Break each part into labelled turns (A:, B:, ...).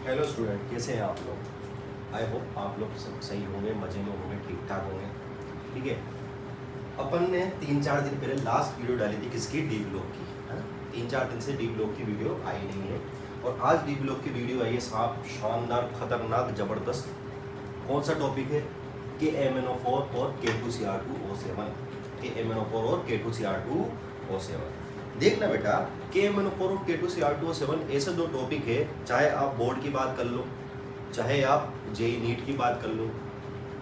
A: Hello student, कैसे हैं आप लोग। आई होप आप लोग सब सही होंगे, मज़े में होंगे, ठीक ठाक होंगे। ठीक है, अपन ने 3-4 दिन पहले लास्ट वीडियो डाली थी किसकी, डी ब्लॉक की, है ना। 3-4 दिन से डी ब्लॉक की वीडियो आई नहीं है और आज डी ब्लॉक की वीडियो आई है साहब, शानदार, खतरनाक, ज़बरदस्त। कौन सा टॉपिक है, KMnO4 और K2Cr2O7। KMnO4 और K2Cr2O7। देखना बेटा, KMnO4 और K2Cr2O7 ऐसे दो टॉपिक है, चाहे आप बोर्ड की बात कर लो, चाहे आप जेई नीट की बात कर लो,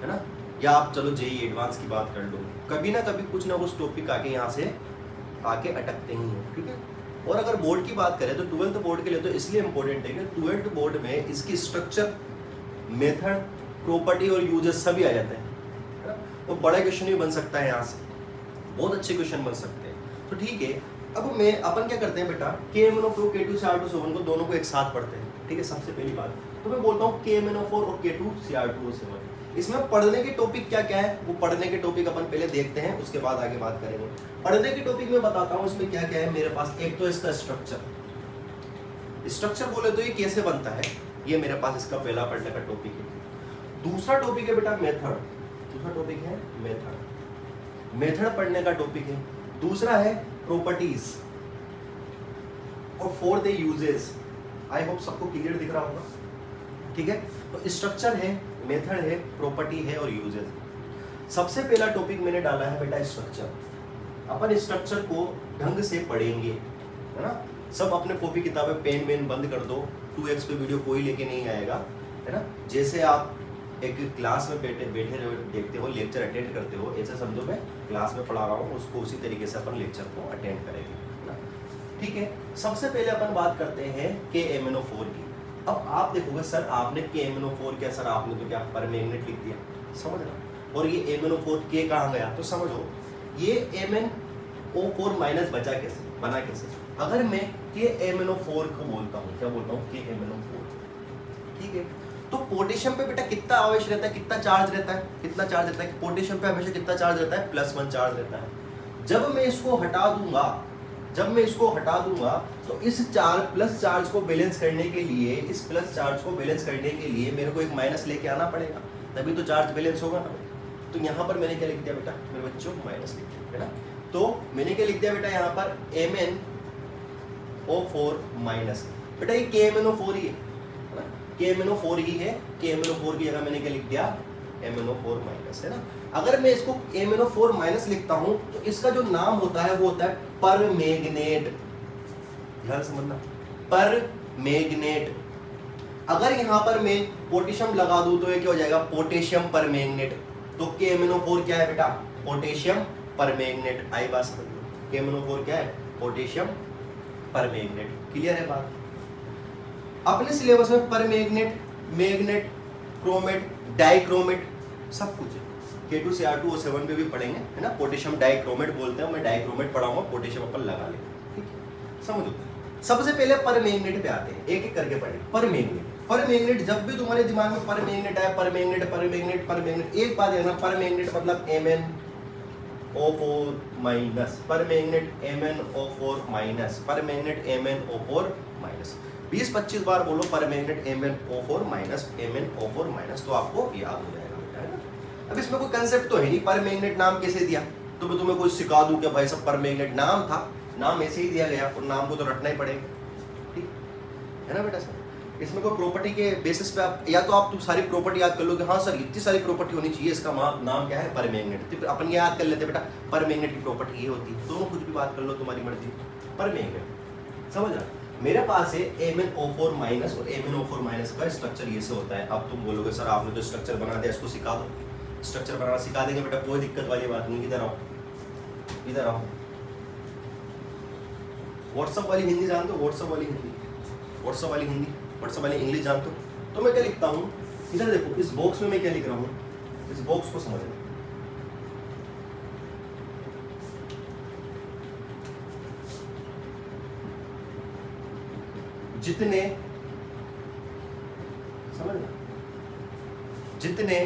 A: है ना, या आप चलो जेई एडवांस की बात कर लो, कभी ना कभी कुछ ना कुछ टॉपिक आके यहाँ से आके अटकते ही हैं। ठीक है, और अगर बोर्ड की बात करें तो 12th बोर्ड के लिए तो इसलिए इम्पोर्टेंट है कि 12th बोर्ड में इसकी स्ट्रक्चर, मेथड, प्रॉपर्टी और यूजेस सभी आ जाते हैं, है ना। और बड़ा क्वेश्चन भी बन सकता है यहाँ से, बहुत अच्छे क्वेश्चन बन सकते हैं। तो ठीक है, अब अपन क्या करते हैं बेटा, KMnO4 K2Cr2O7 को दोनों को एक साथ पढ़ते हैं। ठीक है, सबसे पहली बात तो मैं बोलता हूँ KMnO4 और K2Cr2O7। इसमें पढ़ने के टॉपिक क्या क्या है, वो पढ़ने के टॉपिक अपन पहले देखते हैं, उसके बाद आगे बात करेंगे। पढ़ने के टॉपिक में बताता हूँ इसमें क्या क्या है मेरे पास। एक तो इसका स्ट्रक्चर बोले तो ये कैसे बनता है, ये मेरे पास इसका पहला पढ़ने का टॉपिक है। दूसरा टॉपिक है बेटा मेथड, दूसरा टॉपिक है मेथड पढ़ने का टॉपिक है। दूसरा है प्रॉपर्टीज और फोर्थ है यूजेस। आई होप सबको क्लियर दिख रहा होगा। ठीक है, तो स्ट्रक्चर है, मेथड है, प्रॉपर्टी है और यूजेस। सबसे पहला टॉपिक मैंने डाला है बेटा स्ट्रक्चर। अपन स्ट्रक्चर को ढंग से पढ़ेंगे, है ना। सब अपने कॉपी किताबें पेन वेन बंद कर दो, 2x पे वीडियो कोई लेके नहीं आएगा, है ना। जैसे आप एक क्लास में बैठे देखते हो, लेक्चर अटेंड करते हो, ऐसे समझो मैं क्लास में पढ़ा रहा हूँ, उसको उसी तरीके से अपन लेक्चर को अटेंड करेंगे, है ना। ठीक है, सबसे पहले अपन बात करते हैं KMnO4 की। अब आप देखोगे सर आपने KMnO4 क्या, सर आपने तो क्या परमैंगनेट लिख दिया, समझ रहा। और ये MnO4 K कहाँ गया, तो समझो ये MnO4 माइनस बना कैसे। अगर मैं KMnO4 को बोलता हूँ, क्या बोलता हूँ, KMnO4। ठीक है, तो पोटेशियम पे बेटा कितना आवेश रहता है, कितना चार्ज रहता है, कितना चार्ज रहता है, पोटेशियम पे हमेशा कितना चार्ज रहता है, +1 चार्ज रहता है। जब मैं इसको हटा दूंगा तो इस प्लस चार्ज को बैलेंस करने के लिए, इस प्लस चार्ज को बैलेंस करने के लिए मेरे को एक माइनस लेके आना पड़ेगा, तभी तो चार्ज बैलेंस होगा ना। तो यहाँ पर मैंने क्या लिख दिया बेटा मेरे बच्चों, माइनस लिख दिया, है ना। तो मैंने क्या लिख दिया बेटा यहाँ पर MnO4 माइनस, बेटा ये KMnO4 ही है, KMnO4 ही है। KMnO4 की जगह मैंने क्या लिख दिया, MnO4 माइनस, है ना। अगर मैं इसको MnO4 माइनस लिखता हूं तो इसका जो नाम होता है वो होता है परमैंगनेट। ध्यान समझना, परमैंगनेट। अगर यहां पर मैं पोटेशियम लगा दूं तो ये क्या हो जाएगा, पोटेशियम परमैंगनेट। तो KMnO4 क्या है बेटा, पोटेशियम परमैंगनेट। आई बात समझ लो, KMnO4 क्या है, पोटेशियम परमैंगनेट। क्लियर है बात। अपने सिलेबस में परमैंगनेट, मैग्नेट, क्रोमेट, डाइक्रोमेट सब कुछ है। K2Cr2O7 पे भी पढ़ेंगे, है ना। पोटेशियम डाइक्रोमेट बोलते हैं, मैं डाइक्रोमेट पढ़ाऊंगा, पोटेशियम अपन लगा लेंगे। ठीक है, समझो। सबसे पहले परमैंगनेट पे आते हैं, एक एक करके पढ़ें। परमैंगनेट जब भी तुम्हारे दिमाग में परमैंगनेट आए, परमैंगनेट, एक बात है ना, परमैंगनेट मतलब MnO4 minus, permanganate MnO4 minus, permanganate MnO4 minus. 20-25 बार बोलो permanganate MnO4 minus, MnO4 minus, तो आपको याद हो जाएगा बेटा, है ना। अब इसमें कोई कंसेप्ट तो है नहीं, परमैंगनेट नाम कैसे दिया, तो मैं तुम्हें कुछ सिखा दूं कि भाई सब परमैंगनेट नाम था, नाम ऐसे ही दिया गया और नाम को तो रटना ही पड़ेगा, ठीक है ना बेटा। सर इसमें कोई प्रॉपर्टी के बेसिस पे आप, या तो आप तुम सारी प्रॉपर्टी याद कर लो कि हाँ सर इतनी सारी प्रॉपर्टी होनी चाहिए, इसका नाम क्या है, परमैंगनेट। तो अपन याद कर लेते बेटा परमैंगनेट की प्रॉपर्टी ये होती है। दोनों कुछ भी बात कर लो, तुम्हारी मर्जी। परमैंगनेट समझ रहा, मेरे पास है MnO4 माइनस और MnO4 माइनस का स्ट्रक्चर ये से होता है। अब तुम बोलोगे सर आपने तो स्ट्रक्चर बना दिया, इसको सिखा दो। स्ट्रक्चर बनाना सिखा देंगे बेटा, कोई दिक्कत वाली बात नहीं। इधर आओ, इधर आओ। व्हाट्सअप वाली हिंदी जानते हो, व्हाट्सअप वाली हिंदी, व्हाट्सअप वाली हिंदी, व्हाट्सअप वाली इंग्लिश जानते हो। तो मैं क्या लिखता हूँ, इधर देखो, इस बॉक्स में मैं क्या लिख रहा हूँ, इस बॉक्स को समझ लो। जितने समझना, जितने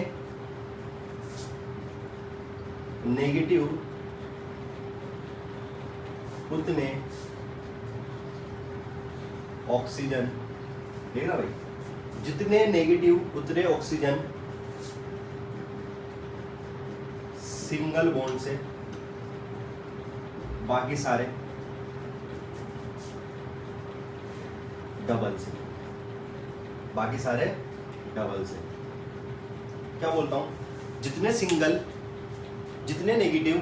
A: नेगेटिव उतने ऑक्सीजन, देख रहा भाई, जितने नेगेटिव उतने ऑक्सीजन सिंगल बॉन्ड से, बाकी सारे डबल से, बाकी सारे डबल से। क्या बोलता हूं, जितने नेगेटिव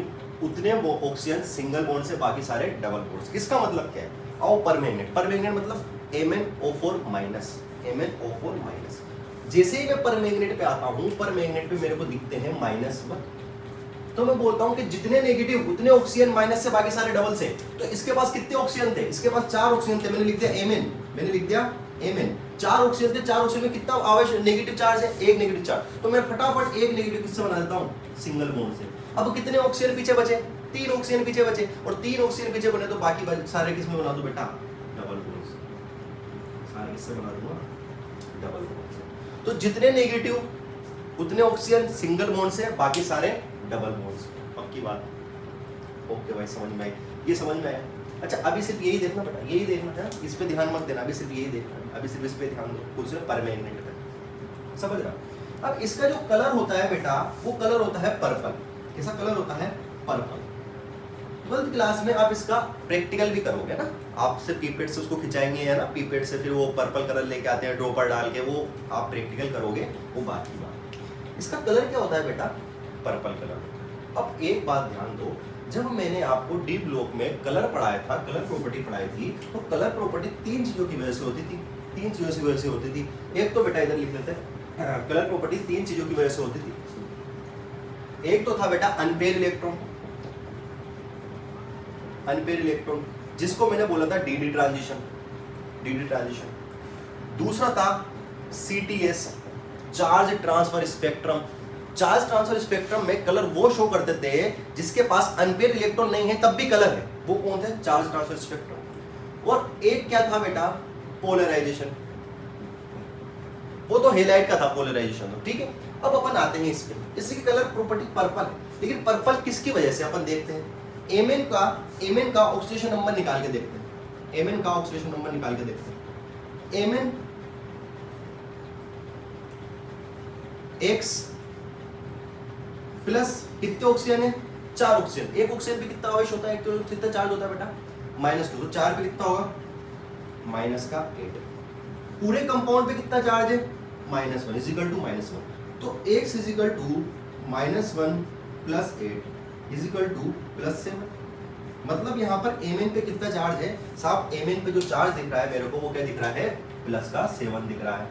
A: उतने ऑक्सीजन सिंगल बॉन्ड से, बाकी सारे डबल बॉन्ड। इसका मतलब क्या है, आओ पर मैग्नेट मतलब MnO4 माइनस, MnO4 माइनस। जैसे ही मैं पर मैग्नेट पे आता हूं, पर मैग्नेट पे मेरे को दिखते हैं -1, तो मैं बोलता हूं कि जितने नेगेटिव उतने ऑक्सीजन माइनस से, बाकी सारे डबल से। तो इसके पास कितने ऑक्सीजन थे, इसके पास 4 ऑक्सीजन थे, मैंने लिख दिया Mn, 4 ऑक्सीजन थे, 4 ऑक्सीजन में कितना आवश्यक नेगेटिव चार्ज है, 1 नेगेटिव चार्ज। तो मैं फटाफट 1 नेगेटिव किससे बना देता हूं, सिंगल बॉन्ड से। अब कितने ऑक्सीजन पीछे बचे, 3 ऑक्सीजन पीछे बचे, और 3 ऑक्सीजन पीछे बने तो बाकी सारे किसमें बना दूं बेटा, डबल बॉन्ड से। सारे किससे बना दूंगा, डबल बॉन्ड से। तो जितने नेगेटिव उतने ऑक्सीजन सिंगल बॉन्ड से, बाकी सारे डबल बॉन्ड से। पक्की बात, ओके भाई, समझ में आई, ये समझ में आया। अच्छा, अभी सिर्फ यही देखना बेटा, यही देखना है, इस पे ध्यान मत देना, अभी सिर्फ यही देखना है, अभी सिर्फ इस पे ध्यान दो, कुछ पर मैग्नेट पे, समझ रहा। अब इसका जो कलर होता है बेटा, वो कलर होता है पर्पल। कैसा कलर होता है, पर्पल। 12th क्लास में आप इसका प्रैक्टिकल भी करोगे ना, आपसे पीपेट से उसको खिंचाएंगे या ना, पीपेट से फिर वो पर्पल कलर लेके आते हैं ड्रॉपर डाल के, वो आप प्रैक्टिकल करोगे, वो बात की बात। इसका कलर क्या होता है बेटा, पर्पल कलर। अब एक बात ध्यान दो, जब मैंने आपको डी ब्लॉक में कलर पढ़ाया था, कलर प्रॉपर्टी पढ़ाई थी, तो कलर प्रॉपर्टी 3 चीजों की वजह से होती थी, 3 चीजों की वजह से होती थी। एक तो बेटा इधर लिख लेते हैं, कलर प्रॉपर्टी 3 चीजों की वजह से होती थी। एक तो था बेटा अनपेयर इलेक्ट्रॉन, अनपेयर इलेक्ट्रॉन जिसको मैंने बोला था डीडी ट्रांजिशन, डीडी ट्रांजिशन। दूसरा था CTS, charge transfer spectrum. Charge transfer spectrum में कलर वो शो करते थे जिसके पास अनपेयर इलेक्ट्रॉन नहीं है तब भी कलर है, वो कौन थे, चार्ज ट्रांसफर स्पेक्ट्रम। और एक क्या था बेटा, पोलराइजेशन, वो तो हेलाइट का था पोलराइजेशन, तो ठीक है। अब अपन आते हैं इस पे, इसकी कलर प्रॉपर्टी पर्पल, लेकिन पर्पल किसकी वजह से, अपन देखते हैं Mn का ऑक्सीडेशन नंबर निकाल के देखते हैं, Mn का ऑक्सीडेशन नंबर निकाल के देखते हैं। Mn X प्लस कितने ऑक्सीजन है, 4 ऑक्सीजन। एक ऑक्सीजन पे कितना आवेश होता है, तो कितना चार्ज होता है बेटा, -2, तो 4 पे कितना होगा, -8। पूरे कंपाउंड पे कितना चार्ज है, -1 इजिकल टू -1, तो x equal to -1 plus 8 equal to +7। मतलब यहाँ पर Mn पे कितना चार्ज है साहब, Mn पे जो चार्ज दिख रहा है मेरे को, वो क्या दिख रहा है, +7 दिख रहा है,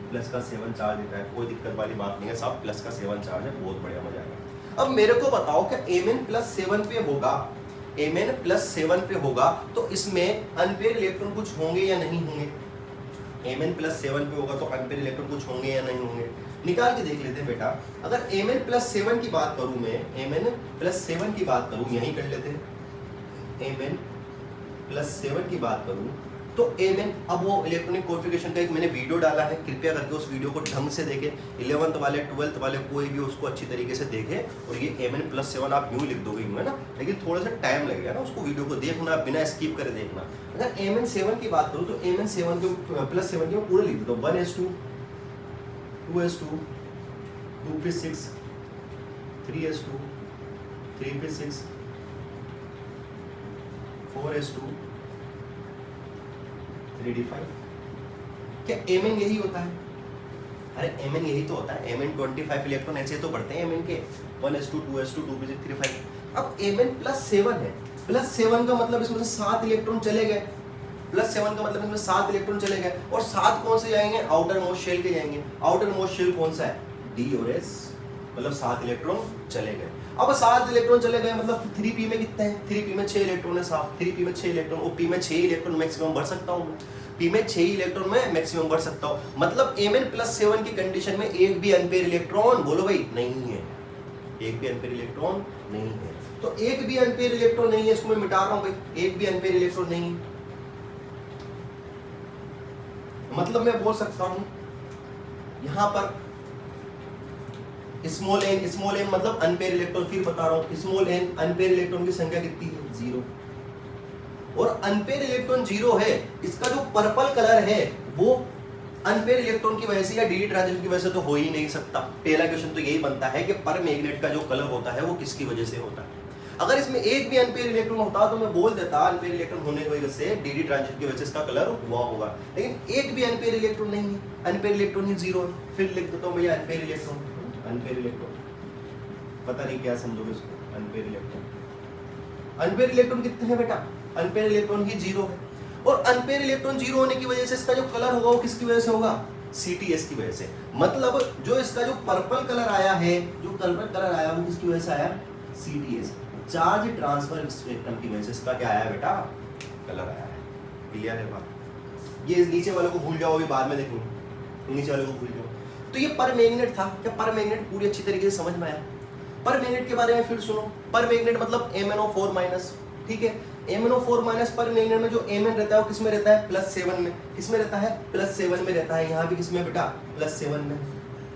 A: +7 चार्ज दिख रहा है। कोई दिक्कत वाली बात नहीं है साहब, +7 चार्ज है, बहुत बढ़िया, मजा आएगा। अब मेरे को बताओ कि Mn +7 पे होगा, Mn +7 पे होगा तो इसमें अनपेयर इलेक्ट्रॉन कुछ होंगे या नहीं होंगे, Mn +7 पे होगा तो अनपेयर इलेक्ट्रॉन कुछ होंगे या नहीं होंगे, निकाल के देख लेते हैं बेटा। अगर Mn +7 की बात करूं मैं, Mn +7 की बात करूं, यहीं कर लेते हैं, Mn +7 की बात करूं तो Mn, अब वो इलेक्ट्रॉनिक कोएफिशिएंट का एक मैंने वीडियो डाला है, कृपया करके उस वीडियो को ढंग से देखें, 11th वाले 12th वाले कोई भी उसको अच्छी तरीके से देखे। और ये Mn +7 आप यूं लिख दोगे यूं, है ना, लेकिन थोड़ा सा टाइम लगेगा ना, उसको वीडियो को देखना, बिना स्किप करे देखना। अगर Mn 7 की बात करूँ तो Mn 7 के +7 के पूरा लिख देता हूँ, 1s2 2s2 2p6 3s2 3p6 4s2 3d5। क्या Mn यही होता है, अरे Mn यही तो होता है, Mn 25 इलेक्ट्रॉन ऐसे तो बढ़ते हैं Mn के, 1s2 2s2 2p6 3d5। अब Mn +7 है, +7 का मतलब इसमें से 7 इलेक्ट्रॉन चले गए, +7 का मतलब इसमें 7 इलेक्ट्रॉन चले गए, और 7 कौन से जाएंगे, आउटर मोस्ट शेल के जाएंगे। आउटर मोस्ट शेल कौन सा है, D और S, मतलब 7 इलेक्ट्रॉन चले गए। अब 7 इलेक्ट्रॉन चले गए मतलब 3p में कितने हैं, 3p में 6 इलेक्ट्रॉन है साहब, 3p में 6 इलेक्ट्रॉन, और p में 6 इलेक्ट्रॉन मैक्सिमम भर सकता हूँ, p में 6 इलेक्ट्रॉन में मैक्सिमम भर सकता हूँ। मतलब Mn +7 की कंडीशन में एक भी अनपेयर इलेक्ट्रॉन, बोलो भाई, नहीं है, एक भी अनपेयर इलेक्ट्रॉन नहीं है। तो एक भी अनपेयर इलेक्ट्रॉन नहीं है, इसको मैं मिटा रहा हूँ भाई, एक भी अनपेयर इलेक्ट्रॉन नहीं है। मतलब मैं बोल सकता हूं यहां पर स्मॉल n मतलब अनपेयर इलेक्ट्रॉन, फिर बता रहा हूं स्मॉल n, अनपेयर इलेक्ट्रॉन की संख्या कितनी है, 0, और अनपेयर इलेक्ट्रॉन 0 है। इसका जो पर्पल कलर है वो अनपेयर इलेक्ट्रॉन की वजह से या डी ट्रांजिशन की वजह से तो हो ही नहीं सकता। पहला क्वेश्चन तो यही बनता है कि पर मैग्नेट का जो कलर होता है वो किसकी वजह से होता है। अगर इसमें एक भी अनपेयर इलेक्ट्रॉन होता तो मैं बोल देता अनपेयर इलेक्ट्रॉन होने की वजह से डी ट्रांजिशन की वजह से इसका कलर हुआ होगा, लेकिन एक भी अनपेयर इलेक्ट्रॉन नहीं है, अनपेयर इलेक्ट्रॉन ही जीरो है। फिर लिख देता हूँ भैया अनपेयर इलेक्ट्रॉन, अनपेयर इलेक्ट्रॉन, पता नहीं क्या समझोगे इसको, अनपेयर इलेक्ट्रॉन। अनपेयर इलेक्ट्रॉन कितने हैं बेटा, अनपेयर इलेक्ट्रॉन ही जीरो है, और अनपेयर इलेक्ट्रॉन जीरो होने की वजह से इसका जो कलर होगा वो किसकी वजह से होगा, सीटीएस की वजह से। मतलब जो इसका जो पर्पल कलर आया है, जो पर्पल कलर आया वो किसकी वजह से आया, सीटीएस, चार्ज ट्रांसफर स्पेक्ट्रम की वजह से इसका क्या आया बेटा, कलर आया है। क्लियर है बात। ये इस नीचे वाले को भूल जाओ, अभी बाद में देखेंगे, नीचे वाले को भूल जाओ। तो ये पर मैग्नेट था, क्या पर मैग्नेट पूरी अच्छी तरीके से समझ में आया। पर मैग्नेट के बारे में फिर सुनो, पर मैग्नेट मतलब MnO4-, ठीक है। MnO4- पर मैग्नेट में जो Mn रहता है वो किसमें रहता है, +7 में। किसमें रहता है, +7 में रहता है। यहाँ भी किसमें बेटा, +7 में,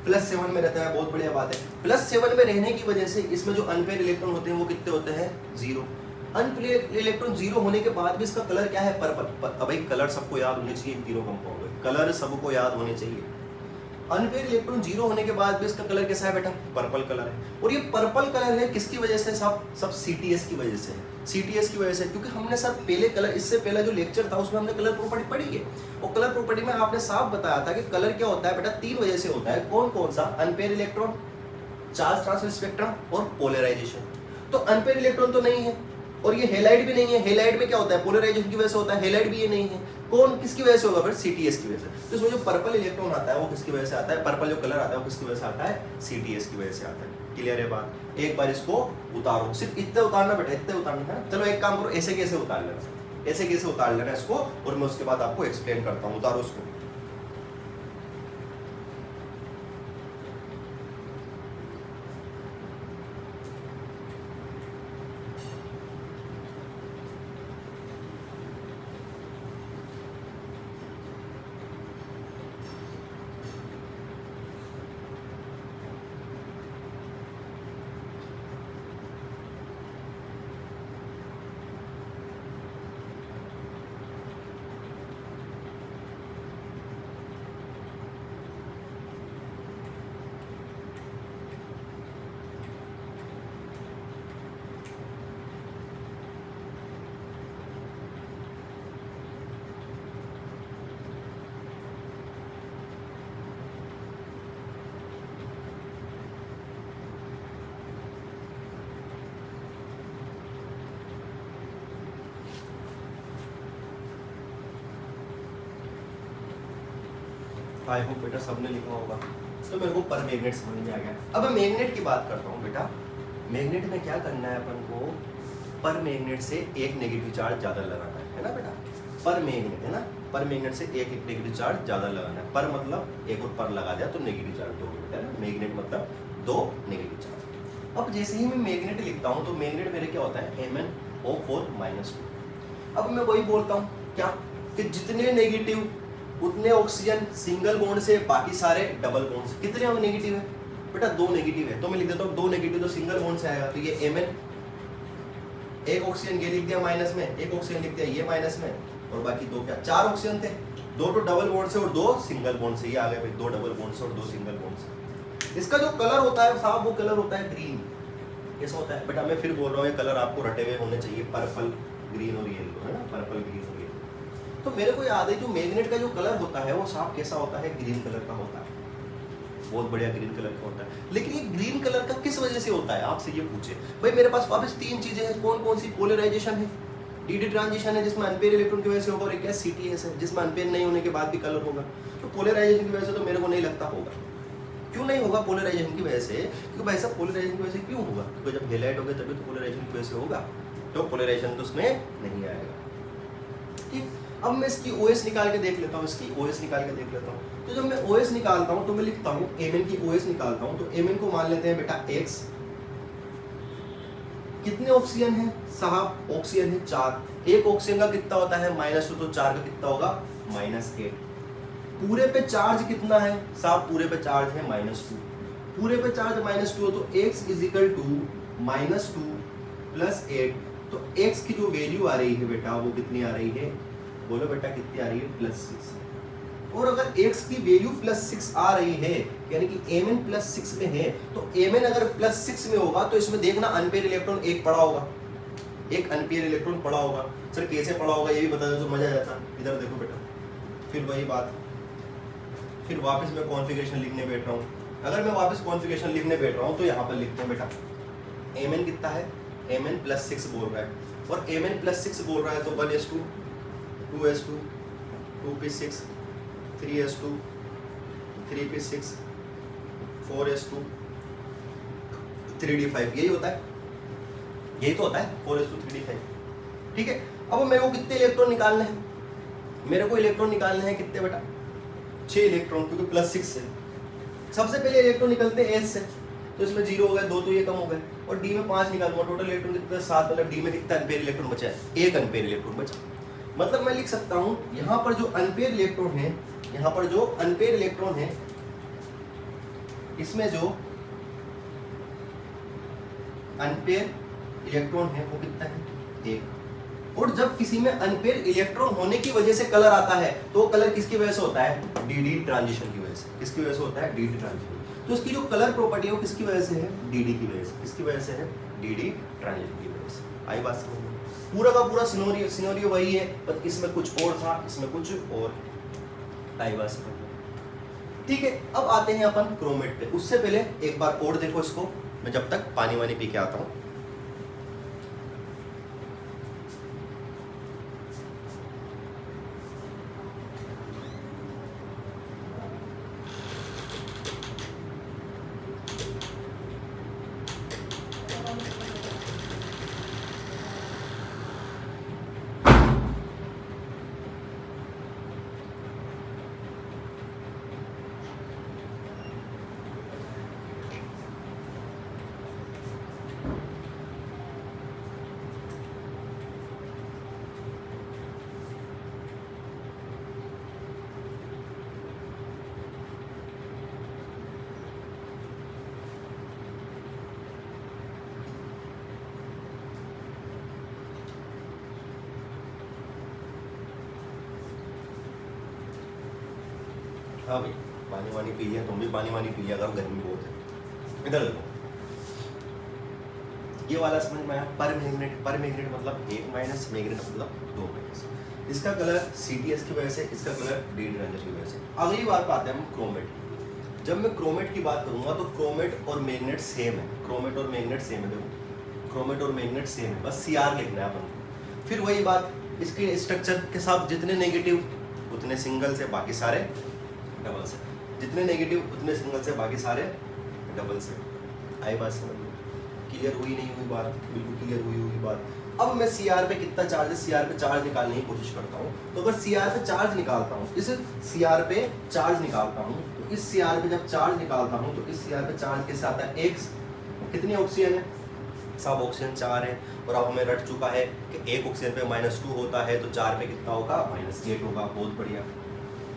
A: +7 में रहता है। बहुत बढ़िया बात है। +7 में रहने की वजह से इसमें जो अनपेयर इलेक्ट्रॉन होते हैं वो कितने होते हैं, 0। अनपेयर इलेक्ट्रॉन 0 होने के बाद भी इसका कलर क्या है, पर्पल। अब भाई कलर सबको याद होने चाहिए, तीनों कंपाउंड कलर सबको याद होने चाहिए। अनपेयर इलेक्ट्रॉन 0 होने के बाद भी इसका कलर कैसा है बेटा, पर्पल कलर है। और ये पर्पल कलर है किसकी वजह से, सब सीटीएस की वजह से है, सीटीएस की वजह से। क्योंकि हमने सर पहले कलर, इससे पहले जो लेक्चर था उसमें हमने कलर प्रॉपर्टी पढ़ी है, और कलर प्रॉपर्टी में आपने साफ बताया था कि कलर क्या होता है बेटा, 3 वजह से होता है। कौन कौन सा, unpaired electron, charge transfer spectrum और पोलराइजेशन। तो अनपेयर इलेक्ट्रॉन तो नहीं है, और ये हेलाइड भी नहीं है। हेलाइड में क्या होता है, पोलराइजेशन की वजह से होता है। हेलाइड भी ये नहीं है। कौन किसकी वजह से होगा फिर, सीटीएस की वजह से। तो इसमें जो पर्पल इलेक्ट्रॉन आता है वो किसकी वजह से आता है, पर्पल जो कलर आता है वो किसकी वजह से आता है, सीटीएस की वजह से आता है। क्लियर है बात। एक बार इसको उतारो, सिर्फ इतने उतारना बेटा, इतने उतारना है। चलो एक काम करो, ऐसे कैसे उतार लेना, ऐसे कैसे उतार लेना इसको, और मैं उसके बाद आपको एक्सप्लेन करता हूँ। उतारो उसको। आई होप बेटा सबने लिखा होगा। तो मेरे को पर मैग्नेट समझ में आ गया। अब मैं मैग्नेट की बात करता हूँ बेटा। मैग्नेट में क्या करना है अपन को, पर मैग्नेट से एक नेगेटिव चार्ज ज़्यादा लगाना है ना बेटा। पर मैग्नेट है ना, पर मैग्नेट से एक नेगेटिव चार्ज ज़्यादा लगाना है। पर मतलब एक और पर लगा दिया तो नेगेटिव चार्ज 2 है ना। मैग्नेट मतलब 2 नेगेटिव चार्ज। अब जैसे ही मैं मैग्नेट लिखता हूँ तो मैग्नेट मेरे क्या होता है, MnO4-2। अब मैं वही बोलता हूँ क्या, कि जितने नेगेटिव उतने ऑक्सीजन सिंगल बॉन्ड से, बाकी सारे डबल बॉन्ड से। कितने नेगेटिव है बेटा, 2 नेगेटिव है। तो मैं लिख देता हूँ 2 नेगेटिव तो सिंगल बॉन्ड से आएगा, तो ये Mn, एक ऑक्सीजन ये लिख दिया माइनस में, एक ऑक्सीजन लिख दिया ये माइनस में, और बाकी 2 क्या, 4 ऑक्सीजन थे। 2 तो डबल बॉन्ड से और 2 सिंगल बॉन्ड से, ये आ गए भाई 2 डबल बॉन्ड से और 2 सिंगल बॉन्ड से। इसका जो कलर होता है साहब, वो कलर होता है ग्रीन। कैसा होता है बेटा, मैं फिर बोल रहा हूँ ये कलर आपको रटे हुए होने चाहिए, पर्पल, ग्रीन और येलो, है ना, पर्पल, ग्रीन और येलो। तो मेरे को याद है जो मैग्नेट का जो कलर होता है वो साफ कैसा होता है, ग्रीन कलर का होता है। बहुत बढ़िया ग्रीन कलर का होता है। लेकिन ये ग्रीन कलर का किस वजह से होता है, आपसे ये पूछे भाई। मेरे पास वापस 3 चीजें हैं। कौन कौन सी, पोलराइजेशन है, डी ट्रांजिशन है जिसमें अनपेयर इलेक्ट्रॉन की वजह से होगा, और एक क्या सीटीएस है जिसमें अनपेयर नहीं होने के बाद भी कलर होगा। तो पोलराइजेशन की वजह से तो मेरे को नहीं लगता होगा। क्यों नहीं होगा पोलराइजेशन की वजह से, क्योंकि भाई साहब पोलराइजेशन की वजह से क्यों होगा, तो जब हेलाइट होगा तभी तो पोलराइजेशन की वजह से होगा। तो पोलराइजेशन तो उसमें नहीं आएगा। ठीक, अब मैं इसकी OS निकाल के देख लेता हूँ, इसकी OS निकाल के देख लेता हूँ। तो जब मैं OS निकालता हूँ तो मैं लिखता हूँ Mn की OS निकालता हूँ। तो Mn को मान लेते हैं बेटा X। कितने ऑक्सीजन है साहब, ऑक्सीजन है 4। एक ऑक्सीजन का कितना होता है, -2, तो 4 का कितना होगा, -8। पूरे पे चार्ज कितना है साहब, पूरे पे चार्ज है -2। पूरे पे चार्ज -2 तो x = -2 + 8। तो x की जो वैल्यू आ रही है बेटा वो कितनी आ रही है, बोलो बेटा कितनी आ रही है, +6। और अगर x की वैल्यू +6 आ रही है यानी कि Mn +6 में है, तो Mn अगर +6 में होगा तो इसमें देखना अनपेयर इलेक्ट्रॉन एक पड़ा होगा, एक अनपेयर इलेक्ट्रॉन पड़ा होगा। सर कैसे पड़ा होगा ये भी बता दो तो मजा आ जाता। इधर देखो बेटा, फिर वही बात, फिर वापस मैं कॉन्फ़िगरेशन लिखने बैठ रहा हूँ। अगर मैं वापस कॉन्फ़िगरेशन लिखने बैठ रहा हूँ तो यहाँ पर लिखते हैं बेटा Mn कितना है, Mn +6 बोल रहा है, और Mn +6 बोल रहा है तो 1s2 2s2 2p6 3s2 3p6 4s2 3d5, यही होता है, यही तो होता है 4s2 3d5। ठीक है, अब मेरे को कितने इलेक्ट्रॉन निकालने हैं, मेरे को इलेक्ट्रॉन निकालने हैं कितने बेटा, 6 इलेक्ट्रॉन, क्योंकि +6 से सबसे पहले इलेक्ट्रॉन निकलते हैं S से, तो इसमें 0 हो गए, 2 तो ये कम हो गए, और D में 5 निकालूंगा, टोटल इलेक्ट्रॉन कितने 7, मतलब D में कितना अनपेयर इलेक्ट्रॉन बचा है, एक अनपेयर इलेक्ट्रॉन बचा। मतलब मैं लिख सकता हूँ यहाँ पर जो अनपेयर इलेक्ट्रॉन है, यहाँ पर जो अनपेयर इलेक्ट्रॉन है, इसमें जो अनपेयर इलेक्ट्रॉन है वो कितना है, 1। और जब किसी में अनपेयर इलेक्ट्रॉन होने की वजह से कलर आता है तो वो कलर किसकी वजह से होता है, dd ट्रांजिशन की वजह से। किसकी वजह से होता है, dd ट्रांजिशन। तो इसकी जो कलर प्रॉपर्टी है वो किसकी वजह से है, dd की वजह से। किसकी वजह से है, dd ट्रांजिशन की वजह से। आई बात समझ में? पूरा का पूरा सिनेरियो वही है, पर इसमें कुछ और था, इसमें कुछ और। आई बात समझ में? ठीक है, अब आते हैं अपन क्रोमेट पे। उससे पहले एक बार और देखो इसको, मैं जब तक पानी वानी पी के आता हूँ। हाँ भाई, पानी वानी पी लिया, तुम भी पानी वानी पी लिया करो, गर्मी बहुत है। इधर देखो, ये वाला समझ में आया, पर मैग्नेट मतलब 1 माइनस, मैग्नेट मतलब 2 माइनस। इसका कलर CTS की वजह से, इसका कलर डी ट्रांजिशन की वजह से। अगली बार पे आते हैं हम क्रोमेट की। जब मैं क्रोमेट की बात करूंगा तो क्रोमेट और मैग्नेट सेम है, क्रोमेट और मैग्नेट सेम है। देखो क्रोमेट और मैग्नेट सेम है, बस CR लिखना है अपन को। फिर वही बात, इसके स्ट्रक्चर के साथ जितने नेगेटिव उतने सिंगल से, बाकी सारे डबल से, जितने नेगेटिव उतने सिंगल से, बाकी सारे डबल से। आई बात समझ में? क्लियर हुई नहीं हुई बात? बिल्कुल क्लियर हुई बात। अब मैं CR पे कितना चार्ज है, CR पे चार्ज निकालने की कोशिश करता हूँ। तो अगर CR पे चार्ज निकालता हूँ, इस CR पे चार्ज निकालता हूँ, तो इस CR पे जब चार्ज निकालता हूँ तो इस CR पे चार्ज के साथ है X। कितनी ऑक्सीजन है, सब ऑक्सीजन 4 है। और अब हमें रट चुका है कि एक ऑक्सीजन पे -2 होता है, तो 4 पे कितना होगा, -8 होगा। बहुत बढ़िया।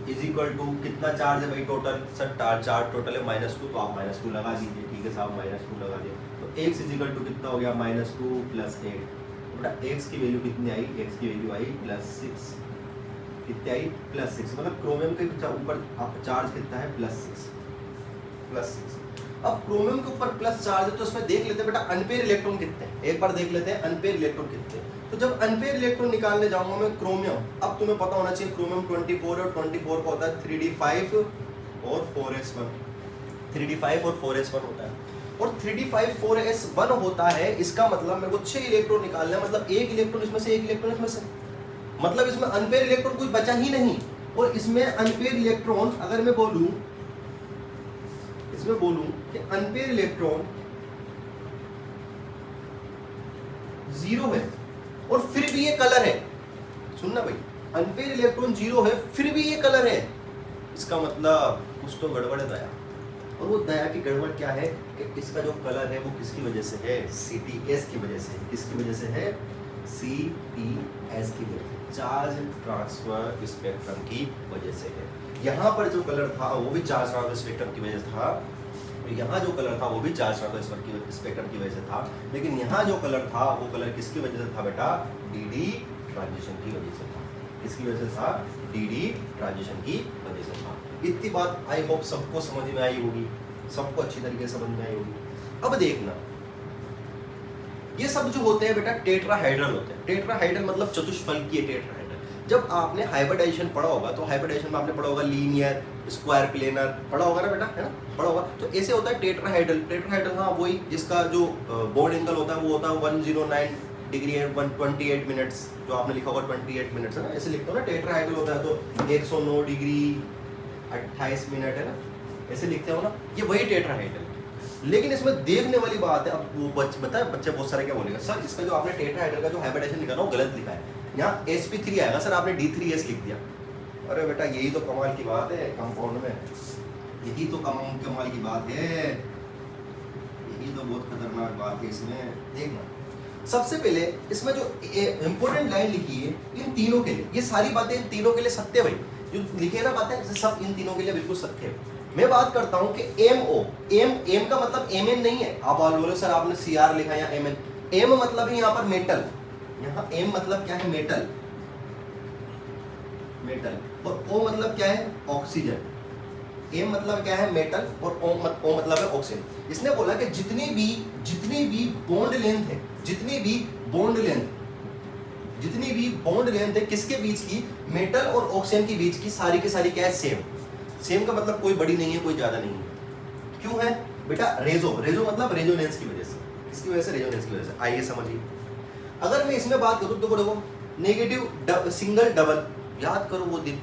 A: इज इक्वल टू कितना चार्ज है भाई टोटल, सर चार्ज टोटल है -2, तो आप -2 लगा दीजिए। ठीक है साहब, -2 लगा दिए, तो x इज इक्वल टू कितना हो गया, -2 + 8। बेटा x की वैल्यू कितनी आई, x की वैल्यू आई +6। कितनी आई, +6। मतलब क्रोमियम के ऊपर चार्ज कितना है, +6। अब क्रोमियम के ऊपर प्लस चार्ज है, तो इसमें देख लेते हैं बेटा अनपेयर इलेक्ट्रॉन कितने हैं। एक बार देख लेते हैं अनपेयर इलेक्ट्रॉन कितने हैं। तो जब अनपेयर इलेक्ट्रॉन निकालने जाऊंगा मैं क्रोमियम, अब तुम्हें पता होना चाहिए क्रोमियम 24 है, और 24 का होता है 3d5 और 4s1। 3d5 और 4s1 होता है, और 3d5 4s1 होता है। इसका मतलब मेरे को 6 इलेक्ट्रॉन निकालना है, मतलब एक इलेक्ट्रॉन इसमें से, एक इलेक्ट्रॉन इसमें से, मतलब इसमें अनपेयर इलेक्ट्रॉन कोई बचा ही नहीं। और इसमें अनपेयर इलेक्ट्रॉन अगर मैं बोलूं, इसमें बोलूं कि अनपेयर इलेक्ट्रॉन 0 है और फिर भी ये कलर है। सुनना भाई, अनपेयर इलेक्ट्रॉन 0 है फिर भी ये कलर है, इसका मतलब कुछ तो गड़बड़ है दया। और वो दया की गड़बड़ क्या है कि इसका जो कलर है वो किसकी वजह से है, CTS की वजह से। किसकी वजह से है, CTS की वजह से, चार्ज ट्रांसफर स्पेक्ट्रम की वजह से है। यहाँ पर जो कलर था वो भी चार्ज ट्रांसफर स्पेक्ट्रम की वजह से था, यहाँ जो कलर था वो भी चार्ज ट्रांसफर स्पेक्ट्रम की वजह से था। लेकिन यहाँ जो कलर था वो कलर किसकी वजह से था बेटा, DD ट्रांजिशन की वजह से था। इसकी वजह से था, डी ट्रांजिशन की वजह से था। इतनी बात आई होप सबको समझ में आई होगी, सबको अच्छी तरीके से समझ में आई होगी। अब देखना, ये सब जो होते हैं बेटा टेट्राहाइड्रल होते हैं। टेट्राहाइड्रल मतलब चतुष्फलकीय टेट्राहाइड्रल। जब आपने हाइब्रिडाइजेशन पढ़ा होगा तो हाइब्रिडाइजेशन में आपने पढ़ा होगा लीनियर, स्क्वायर, प्लेनर, पढ़ा होगा ना बेटा, है ना, पढ़ा होगा। तो ऐसे होता है टेट्राहाइड्रल। टेट्राहाइड्रल हाँ वही, जिसका जो बॉन्ड एंगल होता है वो होता है 109 डिग्री एंड 128 मिनट्स, जो आपने लिखा होगा 28 मिनट्स, है ना, ऐसे लिखते हो ना। टेट्राहाइड्रल होता है तो 109 डिग्री 28 मिनट, है ना, ऐसे लिखते हो ना, ये वही टेट्राहाइड्रल। लेकिन इसमें देखने वाली बात है, अब वो बच्चे बहुत सारे क्या बोलेगा, सर इसका जो आपने टेट्राहाइड्रल का जो हाइब्रिडाइजेशन लिखा ना वो गलत लिखा है, यहाँ sp3 आएगा सर, आपने D3s लिख दिया। अरे बेटा यही तो कमाल की बात है कंपाउंड में, यही तो कमाल की बात है, यही तो बहुत खतरनाक बात है इसमें। देखना सबसे पहले इसमें जो इंपॉर्टेंट लाइन लिखी है इन तीनों के लिए, ये सारी बातें इन तीनों के लिए सत्य है भाई, जो लिखे है ना बातें सब इन तीनों के लिए बिल्कुल सत्य है। मैं बात करता हूं कि एम का मतलब एमएन नहीं है। आप बोलो सर आपने सीआर लिखा या एमएन, एम मतलब है यहाँ पर मेटल, यहाँ एम मतलब क्या है, मेटल, मेटल, और ओ मतलब क्या है, ऑक्सीजन। एम मतलब क्या है, मेटल, और ओ मतलब है ऑक्सीजन। इसने बोला कि जितनी भी बॉन्ड लेंथ है, जितनी भी बॉन्ड लेंथ है किसके बीच की, मेटल और ऑक्सीजन के बीच की, सारी की सारी क्या है, सेम का मतलब कोई बड़ी नहीं है कोई ज्यादा नहीं है। क्यों है बेटा, रेजो मतलब रेजोनेंस की वजह से, किसकी वजह से, रेजोनेंस की वजह से। आइए समझिए, अगर मैं इसमें बात करूं तो देखो नेगेटिव सिंगल डबल, याद करो वो दिन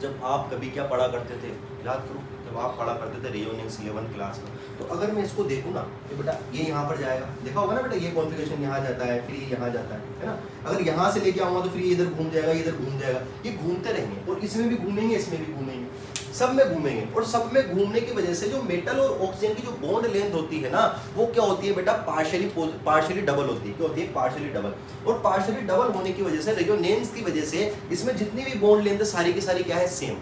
A: जब आप कभी क्या पढ़ा करते थे, याद करो जब आप पढ़ा करते थे रेजोनेंस 11th क्लास में। तो अगर मैं इसको देखूं ना तो बेटा ये यहाँ पर जाएगा, देखा होगा ना बेटा, ये कॉन्फ़िगरेशन यहाँ जाता है, फिर ये यहाँ जाता है ना। अगर यहाँ से लेके आऊंगा तो फिर ये इधर घूम जाएगा, इधर घूम जाएगा, ये घूमते रहेंगे, और इसमें भी घूमेंगे, इसमें भी घूमेंगे, सब में घूमेंगे। और सब में घूमने की वजह से जो मेटल और ऑक्सीजन की जो बॉन्ड लेंथ होती है ना, वो क्या होती है बेटा, पार्शियली डबल होती है। क्या होती है, पार्शियली डबल। और पार्शियली डबल होने की वजह से, रेजोनेंस की वजह से, इसमें जितनी भी बॉन्ड लेंथ है सारी की सारी क्या है, सेम,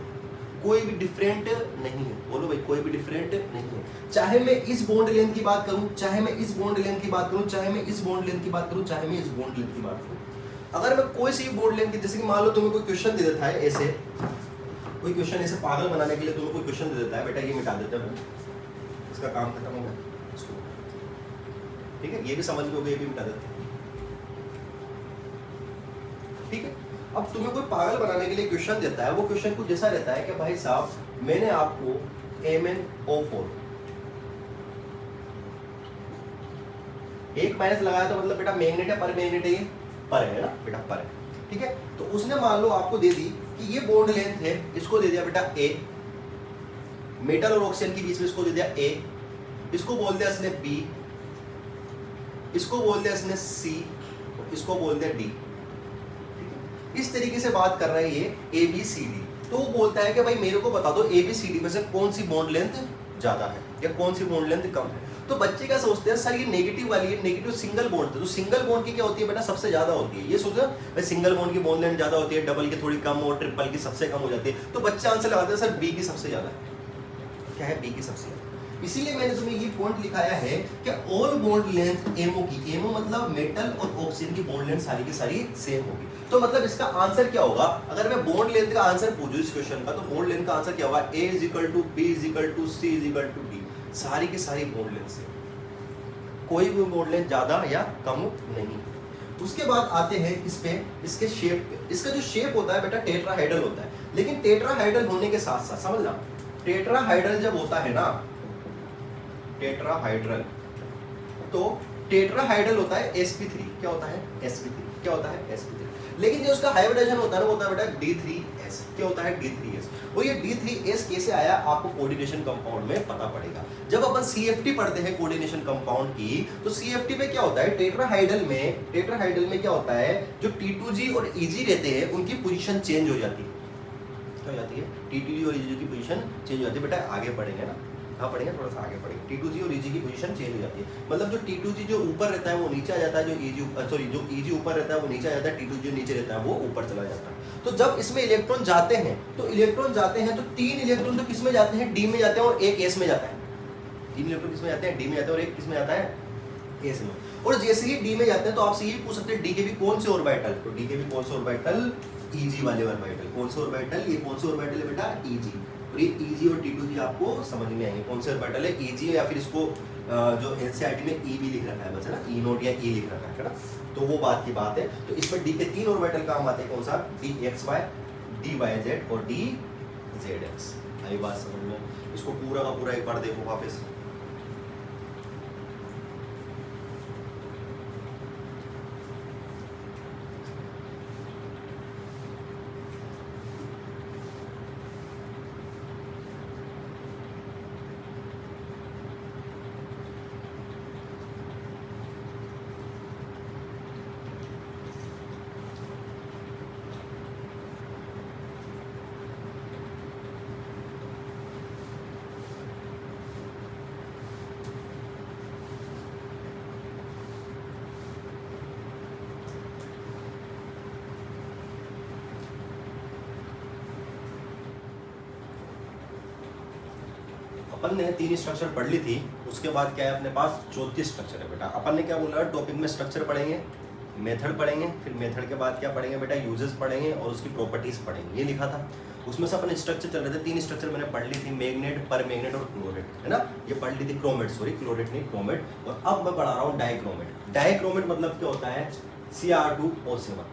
A: कोई भी डिफरेंट नहीं है। बोलो भाई, कोई भी डिफरेंट नहीं है। चाहे मैं इस बॉन्ड लेंथ की बात करूं, चाहे मैं इस बॉन्ड लेंथ की बात करूं, चाहे मैं इस बॉन्ड लेंथ की बात करूं, चाहे मैं इस बॉन्ड लेंथ की बात करूं, अगर मैं कोई सी बॉन्ड लेंथ की, जैसे कि मान लो तुम्हें कोई क्वेश्चन दे देता है ऐसे, कोई क्वेश्चन ऐसे पागल बनाने के लिए तुम्हें कोई क्वेश्चन दे देता है, बेटा ये मिटा देते हैं, इसका काम खत्म हो गया, इसको ठीक है, ये भी समझ लोगे, ये भी मिटा देते हैं, ठीक है। अब तुम्हें कोई पागल बनाने के लिए क्वेश्चन देता है, वो क्वेश्चन कुछ जैसा रहता है कि भाई साहब मैंने आपको MnO4 एक माइनस लगाया, तो मतलब बेटा मैग्नेट है, पर मैग्नेट है, ये पर है ना बेटा, पर है, ठीक है। तो उसने मान लो आपको दे दी कि ये बॉन्ड लेंथ है, इसको दे दिया बेटा A, मेटल और ऑक्सीजन के बीच में इसको दे दिया A, इसको बोल दिया इसने B, इसको बोल दिया इसने C, इसको बोल दिया D। इस तरीके से बात कर रहा है ये ABCD। तो वो बोलता है कि भाई मेरे को बता दो ABCD में से कौन सी बॉन्ड लेंथ ज्यादा है या कौन सी बॉन्ड लेंथ कम है। तो बच्चे क्या सोचते हैं, सर ये नेगेटिव वाली है, नेगेटिव सिंगल बॉन्ड है, तो सिंगल बॉन्ड की क्या होती है बेटा, सबसे ज्यादा होती है। ये सोचो भाई सिंगल बॉन्ड की बॉन्ड लेंथ ज्यादा होती है, डबल की थोड़ी कम और ट्रिपल की सबसे कम हो जाती है। तो बच्चा आंसर लगाते हैं सर B की सबसे ज्यादा है। क्या है, B की सबसे ज्यादा। इसीलिए मैंने तुम्हें ये पॉइंट लिखाया है कि ऑल बॉन्ड लेंथ MO की, MO मतलब मेटल और ऑक्सीजन की बॉन्ड लेंथ सारी की सारी सेम होगी। तो मतलब इसका आंसर क्या होगा, अगर मैं बॉन्ड लेंथ का आंसर पूछूं इस क्वेश्चन का, तो बॉन्ड लेंथ का आंसर क्या होगा, A = B = C = D। सारी की सारी बॉन्ड लेंथ से, कोई भी बॉन्ड लेंथ ज्यादा या कम नहीं। उसके बाद आते हैं इस पे, इसके शेप पे। इसका जो शेप होता है बेटा टेट्राहाइड्रल होता है, लेकिन टेट्राहाइड्रल होने के साथ साथ समझना, टेट्राहाइड्रल जब होता है ना, टेट्राहाइड्रल, तो टेट्राहाइड्रल होता है sp3। क्या होता है, sp3। क्या होता है, sp3। लेकिन जो उसका हाइब्रिडाइजेशन होता है ना, वो होता है बेटा D3s। क्या होता है, D3s। और ये D3s कैसे आया, आपको कोऑर्डिनेशन कंपाउंड में पता पड़ेगा। जब अपन CFT पढ़ते हैं कोऑर्डिनेशन कंपाउंड की, तो CFT में क्या होता है, टेट्राहाइड्रल में क्या होता है, जो T2G और EG रहते हैं उनकी पोजीशन चेंज हो जाती है। क्या हो जाती है, T2G और EG की पोजीशन चेंज हो जाती है। बेटा आगे पढ़ेंगे ना, हाँ पढ़ेंगे, थोड़ा सा आगे पढ़ेंगे। T2G और EG की पोजीशन चेंज हो जाती है, मतलब जो T2G जो ऊपर रहता है वो नीचे आ जाता है, जो EG ऊपर रहता है वो नीचे आ जाता है, T2G नीचे रहता है वो ऊपर चला जाता है। तो जब इसमें इलेक्ट्रॉन जाते हैं तो 3 इलेक्ट्रॉन तो किस में जाते हैं, D में जाते हैं और एक S में जाता है। 3 इलेक्ट्रॉन किस में जाते हैं, D में जाते हैं, और एक किस में जाता है, S में। और जैसे ही D में जाते हैं तो आपसे ये पूछ सकते हैं D के भी कौन से ऑर्बिटल, तो D के भी कौन से ऑर्बिटल Eg वाले ऑर्बिटल, कौन से ऑर्बिटल, ये कौन से ऑर्बिटल है बेटा, Eg। और ये Eg और T2G आपको समझ में आएंगे कौन से ऑर्बिटल है, Eg, या फिर इसको जो NCERT में E भी लिख रखा है बस, है ना, E नोट या E लिख रखा है ना, तो वो बात की बात है। तो इसमें D के 3 ऑर्बिटल काम आते हैं, कौन सा, DXY, DYZ और DZX। आई बात समझ में? इसको पूरा का पूरा एक बार देखो वापस। अपन ने 3 स्ट्रक्चर पढ़ ली थी, उसके बाद क्या है अपने पास चौथी स्ट्रक्चर है बेटा। अपन ने क्या बोला, टॉपिक में स्ट्रक्चर पढ़ेंगे, मेथड पढ़ेंगे, फिर मेथड के बाद क्या पढ़ेंगे बेटा, यूजेस पढ़ेंगे और उसकी प्रॉपर्टीज पढ़ेंगे, ये लिखा था। उसमें से अपन स्ट्रक्चर चल रहे थे, 3 स्ट्रक्चर मैंने पढ़ ली थी, मैग्नेट, पर मैग्नेट और क्लोरेट, है ना, ये पढ़ ली थी, क्रोमेट, सॉरी क्लोरेट नहीं क्रोमेट। और अब मैं पढ़ा रहा हूँ डाइक्रोमेट। डाइक्रोमेट मतलब क्या होता है, Cr2O7,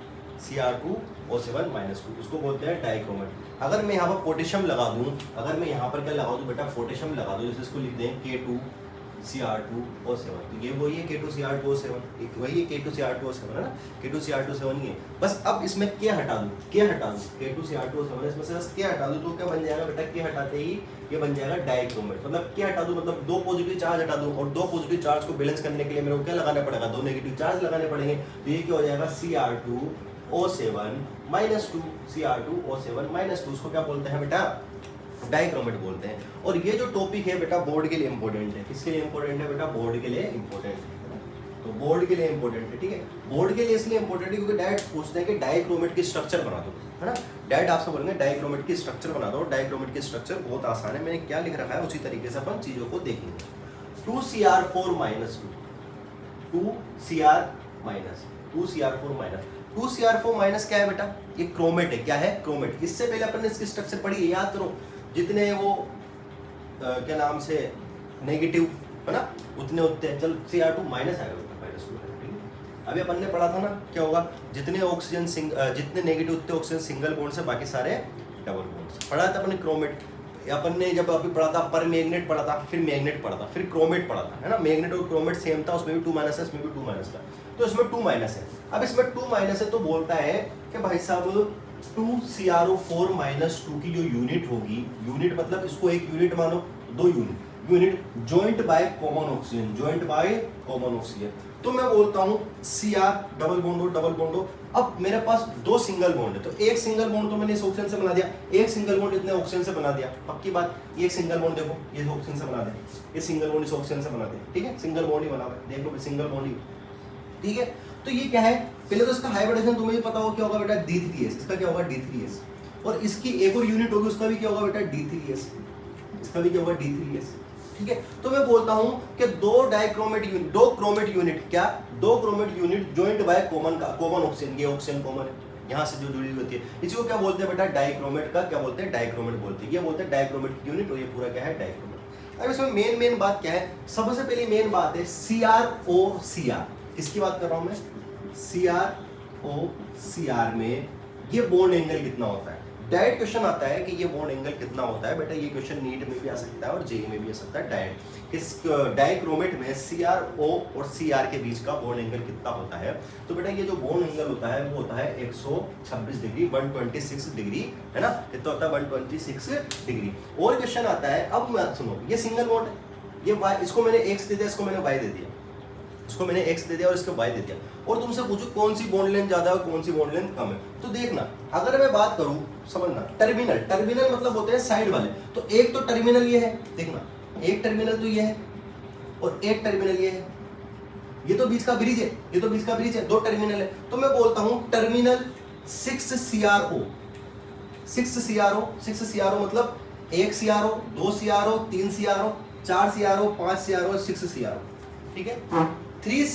A: Cr2O7-2, उसको बोलते हैं डाइक्रोमेट। अगर मैं यहाँ पर पोटेशियम लगा दूँ, अगर मैं यहाँ पर क्या लगा दूँ बेटा, पोटेशियम लगा दूँ, जैसे इसको लिख दें K2Cr2O7, तो ये वही है K2Cr2O7, वही है K2Cr2O7, है ना, K2Cr2O7 ही है। बस अब इसमें K हटा दूँ, K2Cr2O7, इसमें से बस K हटा दूँ, तो क्या बन जाएगा बेटा, K हटाते ही ये बन जाएगा डाइक्रोमेट। मतलब K हटा दूँ मतलब 2 पॉजिटिव चार्ज हटा दूँ, और 2 पॉजिटिव चार्ज को बैलेंस करने के लिए मेरे को क्या लगाना पड़ेगा, 2 नेगेटिव चार्ज लगाने पड़ेंगे। तो ये क्या हो जाएगा, Cr2O7-2, Cr2O7-2, उसको क्या बोलते हैं बेटा, डाइक्रोमेट बोलते हैं। और ये जो टॉपिक है बेटा बोर्ड के लिए इंपॉर्टेंट है, किसके लिए इंपॉर्टेंट है बेटा, बोर्ड के लिए इंपॉर्टेंट है, तो बोर्ड के लिए इंपॉर्टेंट है, ठीक है। बोर्ड के लिए इसलिए इंपॉर्टेंट है क्योंकि डायरेक्ट पूछते हैं कि डाइक्रोमेट की स्ट्रक्चर बना दो, है ना, डायरेक्ट आपसे बोलेंगे डाइक्रोमेट की स्ट्रक्चर बना दो। डाइक्रोमेट की स्ट्रक्चर बहुत आसान है, मैंने क्या लिख रखा है उसी तरीके से अपन चीजों को देखेंगे। 2Cr4-2, 2Cr-2Cr4-, 2Cr4- क्या है बेटा, ये क्रोमेट है, क्या है, क्रोमेट। इससे पहले अपन ने इसकी स्ट्रक्चर पढ़ी है, याद करो, जितने वो क्या नाम से नेगेटिव है ना, उतने चल Cr2- आएगा बेटा, -2, ठीक है। अभी अपन ने पढ़ा था ना, क्या होगा, जितने ऑक्सीजन जितने नेगेटिव उतने ऑक्सीजन सिंगल बॉन्ड से, बाकी सारे डबल बॉन्ड। पढ़ा था अपन ने क्रोमेट, अपन ने जब अभी पढ़ा था पर मैग्नेट पढ़ा था, फिर मैग्नेट पढ़ा था, फिर क्रोमेट पढ़ा था, है ना। मैग्नेट और क्रोमेट सेम था, उसमें भी 2- है, इसमें भी 2- था, तो इसमें 2- है। अब इसमें 2- है तो बोलता है कि भाई साहब 2Cr4-2 की जो यूनिट होगी, यूनिट मतलब इसको एक यूनिट मानो, 2 unit joint by common oxygen, joint by common oxygen. तो मैं बोलता हूँ Cr डबल बॉन्ड हो। अब मेरे पास 2 सिंगल बॉन्ड है, तो एक सिंगल बॉन्ड तो मैंने इस ऑक्सीजन से बना दिया, एक सिंगल बॉन्ड इतने ऑक्सीजन से बना दिया, पक्की बात। ये एक सिंगल बॉन्ड देखो, ये ऑक्सीजन से बना दे, ये सिंगल बॉन्ड इस ऑक्सीजन से बना दे, ठीक है, सिंगल बॉन्ड ही बना हुआ है, देख लो सिंगल बॉन्ड ही, ठीक है। तो ये क्या है, पहले तो इसका हाइब्रिडेशन तुम्हें भी पता होगा क्या होगा बेटा, D3S, इसका क्या होगा, D3S। और इसकी एक और यूनिट होगी, उसका भी क्या होगा बेटा, D3S, इसका भी क्या होगा, D3S, ठीक है। तो मैं बोलता हूं कि 2 क्रोमेट यूनिट क्या, 2 chromate unit joint by common oxygen, ये ऑक्सीजन कॉमन है, यहाँ से जो जुड़ी हुई होती है, इसी को क्या बोलते हैं बेटा, डाइक्रोमेट का क्या बोलते हैं, डाइक्रोमेट बोलते हैं, ये बोलते हैं डाइक्रोमेट की यूनिट, और ये पूरा क्या है, डाइक्रोमेट। अब इसमें मेन बात क्या है, सबसे पहली मेन बात है CrO-Cr, किसकी बात कर रहा हूं मैं, CrO-Cr में ये बॉन्ड एंगल कितना होता है। डायरेक्ट क्वेश्चन आता है कि ये बॉन्ड एंगल कितना होता है बेटा, ये क्वेश्चन नीट में भी आ सकता है और जेईई में भी आ सकता है। डायरेक्ट इस डाइक्रोमेट में CrO और Cr के बीच का बॉन्ड एंगल कितना होता है, तो बेटा ये जो बॉन्ड एंगल होता है वो होता है 126 डिग्री, 126 डिग्री, है ना, कितना होता है 126 डिग्री। और क्वेश्चन आता है, अब सुनो, ये सिंगल बॉन्ड है, ये y, इसको मैंने x दे दिया, इसको मैंने y दे दिया, इसको मैंने x दे दिया और इसको y दे दिया, और तुमसे पूछो कौन सी बॉन्ड लेंथ ज्यादा है और कौन सी बॉन्ड लेंथ कम है। तो देखना, अगर मैं बात करूं, समझना, टर्मिनल मतलब होते हैं साइड वाले, तो एक तो टर्मिनल ये है, देखना, एक टर्मिनल तो ये है और एक टर्मिनल ये है, ये तो बीच का ब्रिज है, ये तो बीच का ब्रिज है, 2 टर्मिनल है। तो मैं बोलता हूं टर्मिनल 6CrO, 6CrO मतलब 1 CrO, 2 CrO, 3 CrO, 4 CrO, 5 CrO, 6 CrO, ठीक है। 3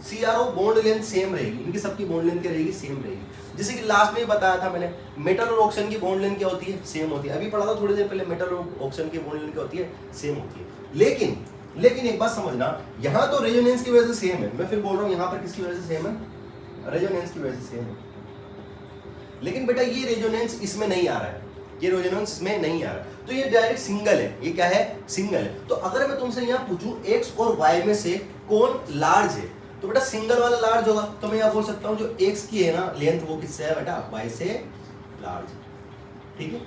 A: CrO बॉन्ड लेंथ सेम रहेगी, इनकी सबकी बॉन्ड लेंथ क्या रहेगी, सेम रहेगी। जैसे कि लास्ट में ही बताया था मैंने, मेटल और ऑक्सीजन की बॉन्ड लेंथ क्या होती है, सेम होती है। अभी पढ़ा था थोड़ी देर पहले, मेटल और ऑक्सीजन की बॉन्ड लेंथ क्या होती है, सेम होती है। लेकिन एक बात समझना, यहाँ तो रेजोनेंस की वजह से सेम है, मैं फिर बोल रहा हूँ यहाँ पर किसकी वजह से सेम है, रेजोनेंस की वजह से सेम है। लेकिन बेटा ये रेजोनेंस इसमें नहीं आ रहा है, ये रेजोनेंस इसमें नहीं आ रहा है, तो ये डायरेक्ट सिंगल है। ये क्या है, सिंगल है। तो अगर मैं तुमसे यहाँ पूछूं x और y में से कौन लार्ज है, तो बेटा सिंगल वाला लार्ज होगा। तो मैं यहाँ बोल सकता हूँ जो x की है ना लेंथ, वो किससे है बेटा, y से लार्ज। ठीक है,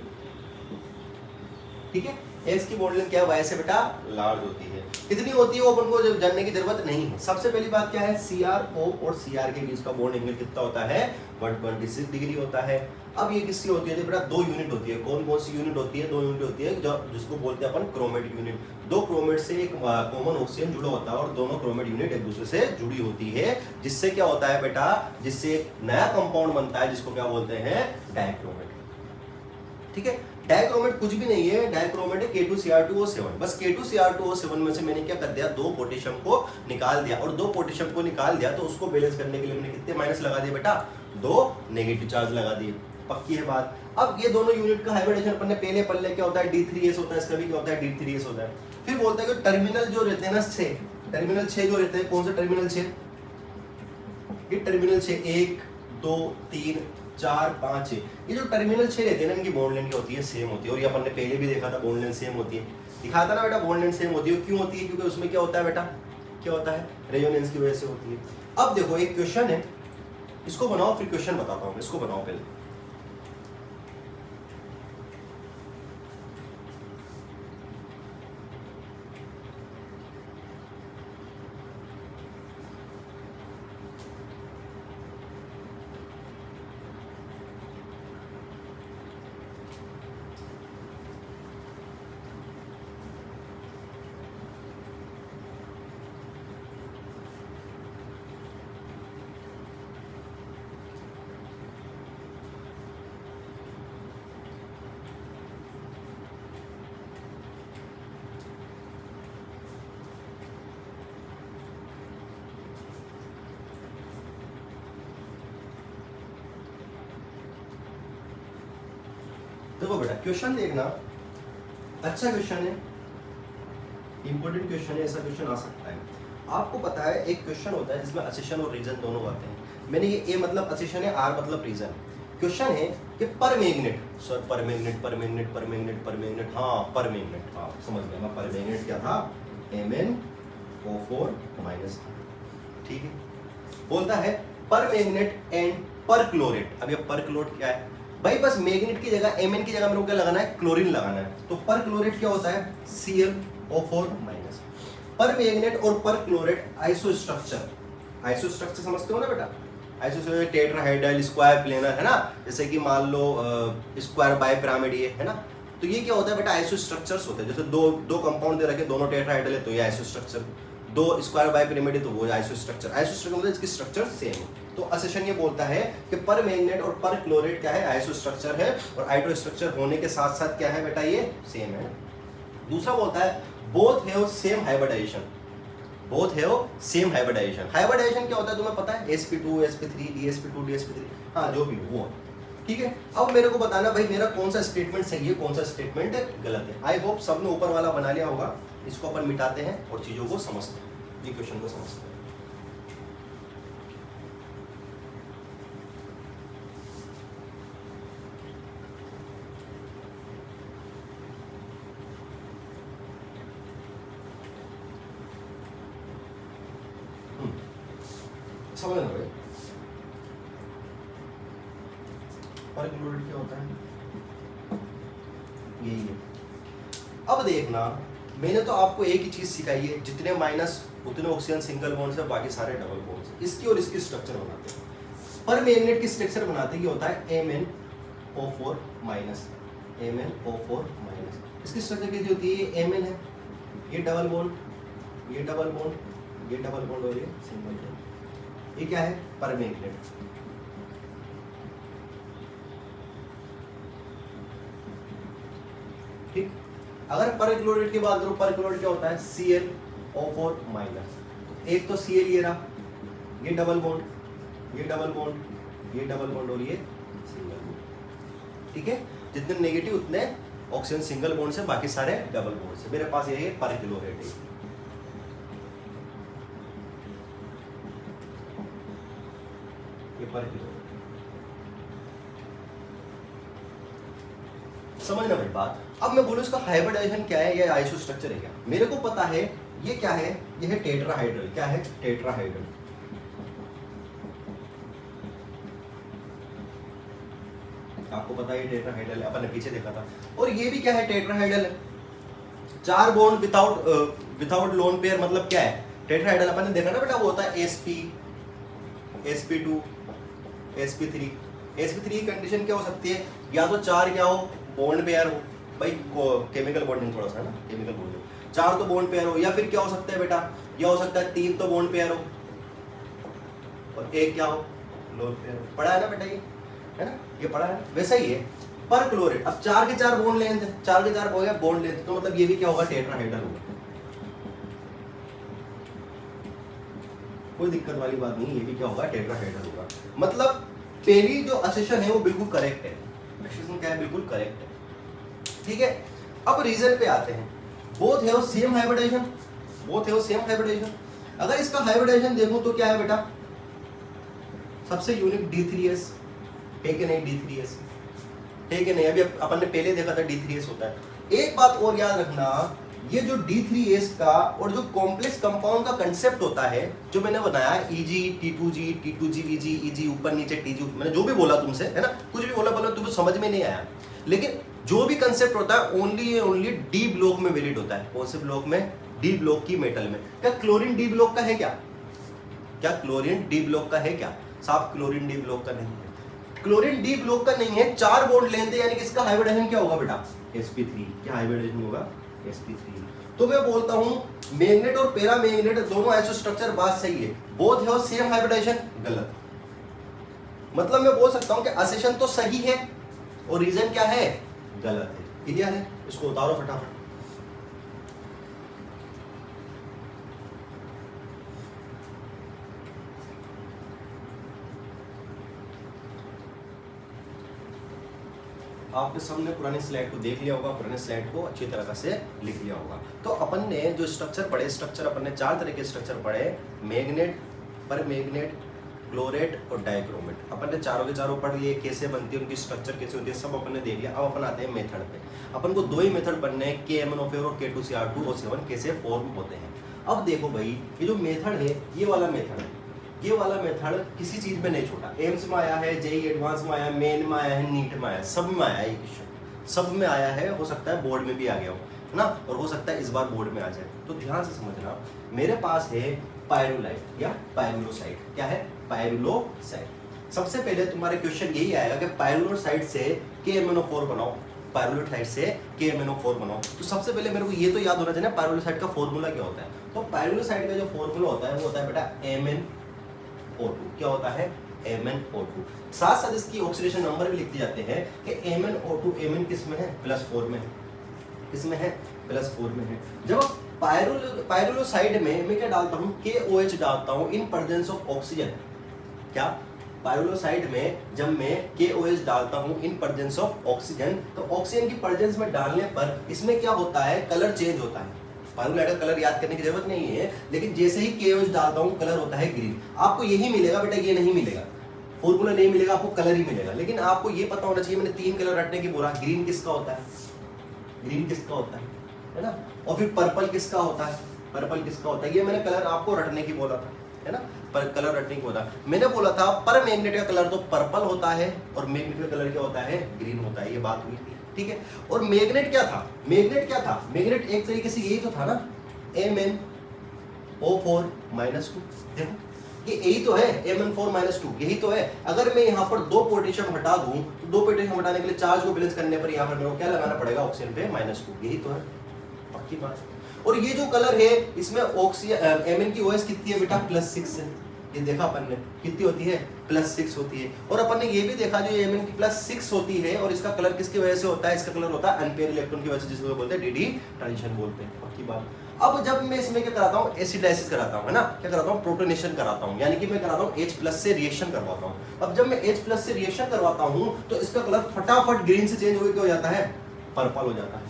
A: ठीक है, x की बॉन्ड लेंथ क्या है, y से बेटा लार्ज होती है। कितनी होती है वो अपन को जानने की जरूरत नहीं है। सबसे पहली बात क्या है, CrO और Cr के बीच का बॉन्ड एंगल कितना होता है, 126 डिग्री होता है। अब ये किसकी होती है बेटा, 2 यूनिट होती है। कौन कौन सी यूनिट होती है, 2 यूनिट होती है, जो जिसको बोलते हैं अपन क्रोमेट यूनिट। 2 क्रोमेट से एक कॉमन ऑक्सीजन जुड़ा होता है और दोनों क्रोमेट यूनिट एक दूसरे से जुड़ी होती है, जिससे क्या होता है बेटा, जिससे एक नया कंपाउंड बनता है जिसको क्या बोलते हैं, डाइक्रोमेट। ठीक है, डाइक्रोमेट कुछ भी नहीं है, डाइक्रोमेट है K2Cr2O7। बस K2Cr2O7 में से मैंने क्या कर दिया, 2 पोटेशियम को निकाल दिया, और 2 पोटेशियम को निकाल दिया तो उसको बैलेंस करने के लिए मैंने कितने माइनस लगा दिए बेटा, 2 नेगेटिव चार्ज लगा दिए। पक्की है बात। अब ये दोनों यूनिट का हाइब्रिडेशन अपन ने पहले पढ़ लिया, क्या होता है, D3S होता है, इसका भी क्या होता है, D3S होता है। फिर बोलता है कि टर्मिनल जो रहते हैं ना 6, टर्मिनल 6 जो रहते हैं, कौन सा टर्मिनल 6, ये टर्मिनल 6 1 2 3 4 5 6, ये जो टर्मिनल 6 रहते हैं ना, इनकी बॉन्ड लेंथ क्या होती है, सेम होती है। और ये अपन ने पहले भी देखा था, बॉन्ड लेंथ सेम होती है, दिखा था ना बेटा, बॉन्ड लेंथ सेम होती है। क्यों होती है, क्योंकि उसमें क्या होता है बेटा, क्या होता है, रेजोनेंस की वजह से होती है। अब देखो एक क्वेश्चन है, इसको बनाओ, फिर क्वेश्चन बताता हूं, इसको बनाओ पहले। देखो बेटा क्वेश्चन देखना, अच्छा क्वेश्चन है, इंपॉर्टेंट क्वेश्चन है, ऐसा क्वेश्चन आ सकता है। आपको पता है एक क्वेश्चन होता है जिसमें असेशन और रीजन दोनों आते हैं। मैंने ये ए मतलब असेशन है, आर मतलब रीजन। क्वेश्चन है कि पर मैग्नेट, सर पर मैग्नेट, पर मैग्नेट, पर मैग्नेट, पर मैग्नेट, हाँ पर मैग्नेट, हाँ समझ गया मैं, पर मैग्नेट क्या था, MnO4-, ठीक है। बोलता है पर मैग्नेट एंड पर क्लोरेट। अब ये पर क्लोरेट क्या है भाई, बस मैग्नेट की जगह Mn की जगह मेरे को क्या लगाना है, क्लोरीन लगाना है। तो पर क्लोरेट क्या होता है, ClO4-। पर मैग्नेट और पर क्लोरेट आइसोस्ट्रक्चर, आइसोस्ट्रक्चर समझते हो ना बेटा, आइसोस्ट्रक्चर टेट्राहाइड्रल, स्क्वायर प्लेनर, है ना, जैसे कि मान लो स्क्वायर बाय पिरामिड ये है ना। तो ये क्या होता है बेटा, आइसोस्ट्रक्चर्स होते हैं। जैसे दो कंपाउंड दे रखे, दोनों टेट्राहाइड्रल है तो ये आइसोस्ट्रक्चर, 2 स्क्वायर बाय पिरामिड है तो वो आइसोस्ट्रक्चर। आइसोस्ट्रक्चर मतलब इसकी स्ट्रक्चर सेम है। तो असेशन ये बोलता है कि पर मैग्नेट और पर क्लोरेट क्या है, आइसोस्ट्रक्चर है, और आइसोस्ट्रक्चर होने के साथ साथ क्या है बेटा, ये सेम है। दूसरा बोलता है both have same hybridization, both have same hybridization. Hybridization क्या होता है तुम्हें पता है, sp2 sp3 dsp2 dsp3, हाँ जो भी वो, ठीक है। अब मेरे को बताना भाई मेरा कौन सा स्टेटमेंट सही है, कौन सा स्टेटमेंट गलत है। आई होप सबने ऊपर वाला बना लिया होगा। इसको अपन मिटाते हैं और चीजों को समझते हैं, ये क्वेश्चन को समझते हैं। समझ रहे हो पर क्लोराइड क्या होता है, यही है। अब देखना, मैंने तो आपको एक ही चीज सिखाई है, जितने माइनस उतने ऑक्सीजन सिंगल बॉन्ड से, बाकी सारे डबल बॉन्ड। इसकी और इसकी स्ट्रक्चर बनाते हैं। पर मैग्नेट की स्ट्रक्चर बनाते ही होता है MnO4-, MnO4-। इसकी स्ट्रक्चर कैसी होती है, ये Mn है, ये डबल बॉन्ड, ये डबल बॉन्ड, ये डबल बॉन्ड और ये सिंगल बॉन्ड। ये क्या है, पर मैग्नेट। ठीक, अगर पर क्लोराइड की बात करो, पर क्लोराइड क्या होता है, ClO4-। तो एक तो Cl ये रहा, ये डबल बॉन्ड, ये डबल बॉन्ड, ये डबल बॉन्ड और ये सिंगल बॉन्ड। ठीक है, जितने नेगेटिव उतने ऑक्सीजन सिंगल बॉन्ड से, बाकी सारे डबल बॉन्ड से। मेरे पास ये पर किलो रेट है, ये पर किलो। समझना मेरी बात। अब मैं बोलूं इसका हाइब्रिडाइजेशन क्या है या आइसो स्ट्रक्चर है क्या। मेरे को पता है ये क्या है, ये है टेट्राहाइड्रल। क्या है? टेट्राहाइड्रल। आपको पता है टेट्राहाइड्रल है, अपन ने पीछे देखा था। और ये भी क्या है? टेट्राहाइड्रल है। 4 बॉन्ड विदाउट लोन पेयर, मतलब क्या है? टेट्राहाइड्रल अपन ने देखा ना बेटा, वो होता है sp, sp2, sp3। sp3 की कंडीशन क्या हो सकती है? या तो 4 क्या हो, बॉन्ड पेयर हो। भाई केमिकल बॉन्डिंग थोड़ा सा ना, केमिकल बॉन्डिंग 4 तो बॉन्ड पेयर हो, या फिर क्या हो सकता है बेटा, या हो सकता है 3 तो बॉन्ड पेयर हो और 1 क्या हो, लोन पेयर हो। पढ़ा है ना बेटा ये, है ना, ये पढ़ा है। वैसा ही है पर क्लोरेट। अब 4 के 4 बॉन्ड लेंथ, 4 के 4 हो गया बॉन्ड लेंथ, तो मतलब ये भी क्या होगा? टेट्राहाइड्रल होगा। कोई दिक्कत वाली बात नहीं, ये भी क्या होगा? टेट्राहाइड्रल होगा। मतलब पहली जो असेशन है वो बिल्कुल करेक्ट है। असेशन क्या है? बिल्कुल करेक्ट है। ठीक है, अब रीजन पे आते हैं। Both have same hybridization, both have same hybridization. अगर इसका हाइब्रिडाइजेशन देखूं तो क्या है बेटा? सबसे यूनिक D3S है कि नहीं? D3S है कि नहीं? अभी अपन ने पहले देखा था D3S होता है। एक बात और याद रखना, ये जो D3S का और जो कॉम्प्लेक्स कंपाउंड का कंसेप्ट होता है जो मैंने बनाया, Eg, T2G, T2GVG, Eg ऊपर नीचे Tg, मैंने जो भी बोला तुमसे, है ना, कुछ भी बोला तुम्हें समझ में नहीं आया, लेकिन जो भी कंसेप्ट होता है ओनली डी ब्लॉक में वैलिड होता है। कौन से ब्लॉक में? डी ब्लॉक की मेटल में। क्या क्लोरीन डी ब्लॉक का है क्या? क्या क्लोरीन डी ब्लॉक का है क्या? साफ क्लोरीन डी ब्लॉक का नहीं है। क्लोरीन डी ब्लॉक का नहीं है। 4 बॉन्ड लेंथ है, यानी कि इसका हाइब्रिडाइजेशन क्या होगा बेटा? sp3। क्या हाइब्रिडाइजेशन होगा? sp3। तो मैं बोलता हूं मैग्नेट और पैरा मैग्नेट दोनों आइसो स्ट्रक्चर, बात सही है। बोथ हैव सेम हाइब्रिडाइजेशन, गलत। मतलब मैं बोल सकता हूं कि असेशन तो सही है और रीजन क्या है? गलत है। क्लियर है? इसको उतारो फटाफट। आपने सबने पुरानी स्लाइड को देख लिया होगा, पुराने स्लाइड को अच्छी तरह से लिख लिया होगा। तो अपन ने जो स्ट्रक्चर पढ़े, स्ट्रक्चर अपन ने 4 तरह के स्ट्रक्चर पढ़े, मैग्नेट, पर मैग्नेट, क्लोरेट और डाइक्रोमेट। अपन ने चारों के चारों पढ़ लिए, कैसे बनती है, उनकी स्ट्रक्चर कैसे होती है, सब अपन ने देख लिया। अब अपन आते हैं मेथड पे। अपन को 2 ही मेथड पढ़ने हैं, KMnO4 और K2Cr2O7 कैसे फॉर्म होते हैं। अब देखो भाई, ये जो मेथड है, ये वाला मेथड है, ये वाला मेथड किसी चीज में नहीं छोटा। एम्स में आया है, जेई एडवांस में आया है, मेन में आया है, नीट में आया है, सब में आया है। ये क्वेश्चन सब में आया है, हो सकता है बोर्ड में भी आ गया हो, है ना, और हो सकता है इस बार बोर्ड में आ जाए। तो ध्यान से समझना, मेरे पास है पायरुलाइट या पायरुलोसाइट। क्या है? पायरुलोसाइट। सबसे पहले तुम्हारे क्वेश्चन यही आएगा कि पायरुलोसाइट से KMnO4 बनाओ, पायरुलोसाइट से KMnO4 बनाओ। तो सबसे पहले मेरे को ये तो याद होना चाहिए ना, पायरुलोसाइट का फॉर्मूला क्या होता है। तो पायरुलोसाइट का जो फॉर्मूला होता है वो होता है बेटा MnO2। क्या होता है? MnO2। साथ साथ इसकी ऑक्सीडेशन नंबर भी लिखते जाते हैं कि MnO2, Mn किस में है? +4 में है। किसमें है? +4 में है। जब पायरुलोसाइड में मैं क्या डालता हूँ? KOH डालता हूँ इन प्रेजेंस ऑफ ऑक्सीजन। क्या? पायरुलोसाइड में जब मैं KOH डालता हूँ इन प्रेजेंस ऑफ ऑक्सीजन, तो ऑक्सीजन की प्रेजेंस में डालने पर इसमें क्या होता है? कलर चेंज होता है। पायरुलाइट का कलर याद करने की जरूरत नहीं है, लेकिन जैसे ही KOH डालता हूँ कलर होता है ग्रीन। आपको यही मिलेगा बेटा, ये नहीं मिलेगा, फॉर्मूला नहीं मिलेगा, आपको कलर ही मिलेगा। लेकिन आपको ये पता होना चाहिए, मैंने 3 कलर रटने की बोला। ग्रीन किसका होता है? ग्रीन किसका होता है ना? और फिर पर्पल किसका होता है? पर्पल किसका होता है? ये मैंने कलर आपको रटने की बोला था, है ना, पर कलर रटने की बोला। मैंने बोला था पर मैग्नेट का कलर तो पर्पल होता है और मैग्नेट का कलर क्या होता है? ग्रीन होता है। ये बात हुई थी, ठीक है। और मैग्नेट क्या था? मैग्नेट क्या था? मैग्नेट एक तरीके से यही तो था ना, MnO4 -2। देखो ये यही तो है, Mn4 -2 यही तो है। अगर मैं यहाँ पर 2 पोटेशियम हटा दूं तो 2 पोटेशियम हटाने के लिए चार्ज को बैलेंस करने पर यहाँ पर मेरे को क्या लगाना पड़ेगा? ऑक्सीजन पे -2। यही तो है, पक्की बात। और ये जो कलर है इसमें ऑक्सीजन Mn की OH कितनी है बेटा? +6 है। ये देखा अपन ने, कितनी होती है? +6 होती है। और अपन ने ये भी देखा जो Mn की +6 होती है और इसका कलर किसकी वजह से होता है? इसका कलर होता है अनपेयर इलेक्ट्रॉन की वजह से, जिसको बोलते हैं DD ट्रांजिशन बोलते हैं, पक्की बात। अब जब मैं इसमें क्या कराता हूँ, एसिडाइसिस कराता हूँ, है ना, क्या कराता हूँ, प्रोटोनेशन कराता हूँ, यानी कि मैं कराता हूँ H+ से रिएक्शन करवाता हूँ। अब जब मैं H+ से रिएक्शन करवाता हूँ तो इसका कलर फटाफट ग्रीन से चेंज होकर क्या हो जाता है, पर्पल हो जाता है।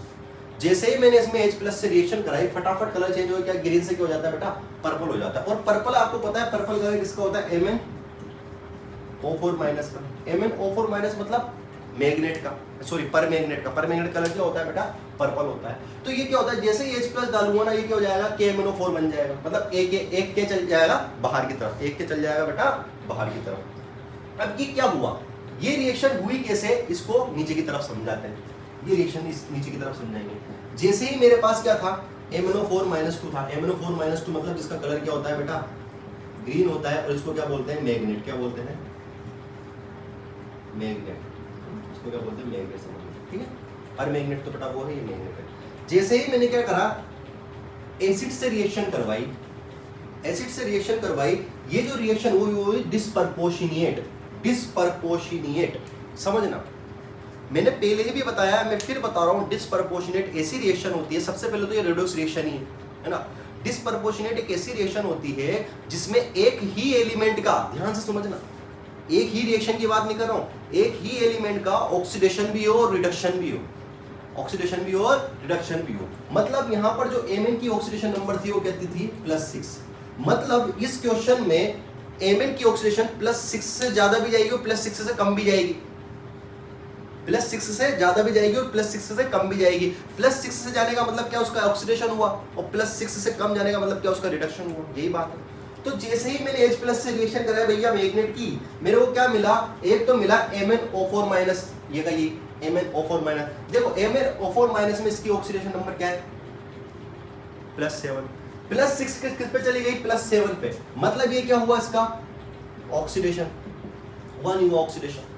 A: जैसे ही मैंने इसमें H+ से रिएक्शन कराई, फटाफट कलर चेंज हो गया, ग्रीन से क्या हो जाता है बेटा, पर्पल हो जाता है। और पर्पल आपको पता है पर्पल कलर किसका होता है, MnO4- का। MnO4- मतलब मैग्नेट का, सॉरी पर मैग्नेट का। पर मैग्नेट कलर क्या होता है बेटा, पर्पल होता है। तो ये क्या होता है, जैसे ही H+ डालूंगा ना, ये क्या हो जाएगा, KMnO4 बन जाएगा। मतलब एक के चल जाएगा बाहर की तरफ, एक के चल जाएगा बेटा बाहर की तरफ। अब ये क्या हुआ, ये रिएक्शन हुई कैसे, इसको नीचे की तरफ समझाते हैं। ये रिएक्शन इस नीचे की तरफ समझाएंगे। जैसे ही मेरे पास क्या था, MnO4- था। MnO4- मतलब जिसका कलर क्या होता है बेटा, ग्रीन होता है। और इसको क्या बोलते हैं, मैग्नेट। क्या बोलते हैं, मैग्नेट। इसको क्या बोलते हैं, मैग्नेट, समझ, ठीक है। पर मैग्नेट तो बेटा वो है, ये मैग्नेट है। जैसे ही मैंने क्या करा, एसिड से रिएक्शन करवाई, एसिड से रिएक्शन करवाई, ये जो रिएक्शन हुई डिस्प्रपोर्शनिएट, डिस्प्रपोर्शनिएट, समझना। मैंने पहले भी बताया, मैं फिर बता रहा हूं, डिस्प्रपोर्शनेट ऐसी रिएक्शन होती है, सबसे पहले तो ये रेडॉक्स रिएक्शन ही है ना। डिस्प्रपोर्शनेट एक ऐसी रिएक्शन होती है जिसमें एक ही एलिमेंट का, ध्यान से समझना, एक ही रिएक्शन की बात नहीं कर रहा हूं, एक ही एलिमेंट का ऑक्सीडेशन भी हो और रिडक्शन भी हो, ऑक्सीडेशन भी हो और रिडक्शन भी हो। मतलब यहां पर जो Mn की ऑक्सीडेशन नंबर थी वो कहती थी +6। मतलब इस क्वेश्चन में Mn की ऑक्सीडेशन +6 से ज्यादा भी जाएगी और +6 से कम भी जाएगी, +6 से ज्यादा भी जाएगी और +6 से कम भी जाएगी। +6 से जाने का मतलब क्या, उसका ऑक्सीडेशन हुआ, और +6 से कम जाने का मतलब क्या, उसका रिडक्शन हुआ, यही बात है। तो जैसे ही मैंने H+ से रिएक्शन कराया भैया मैग्नेट की, मेरे को क्या मिला, एक तो मिला MnO4-, ये का ये MnO4-। देखो MnO4- में इसकी ऑक्सीडेशन नंबर क्या है, +7। +6 किस पे चली गई, +7 पे। मतलब ये क्या हुआ, इसका ऑक्सीडेशन, 1 हुआ ऑक्सीडेशन।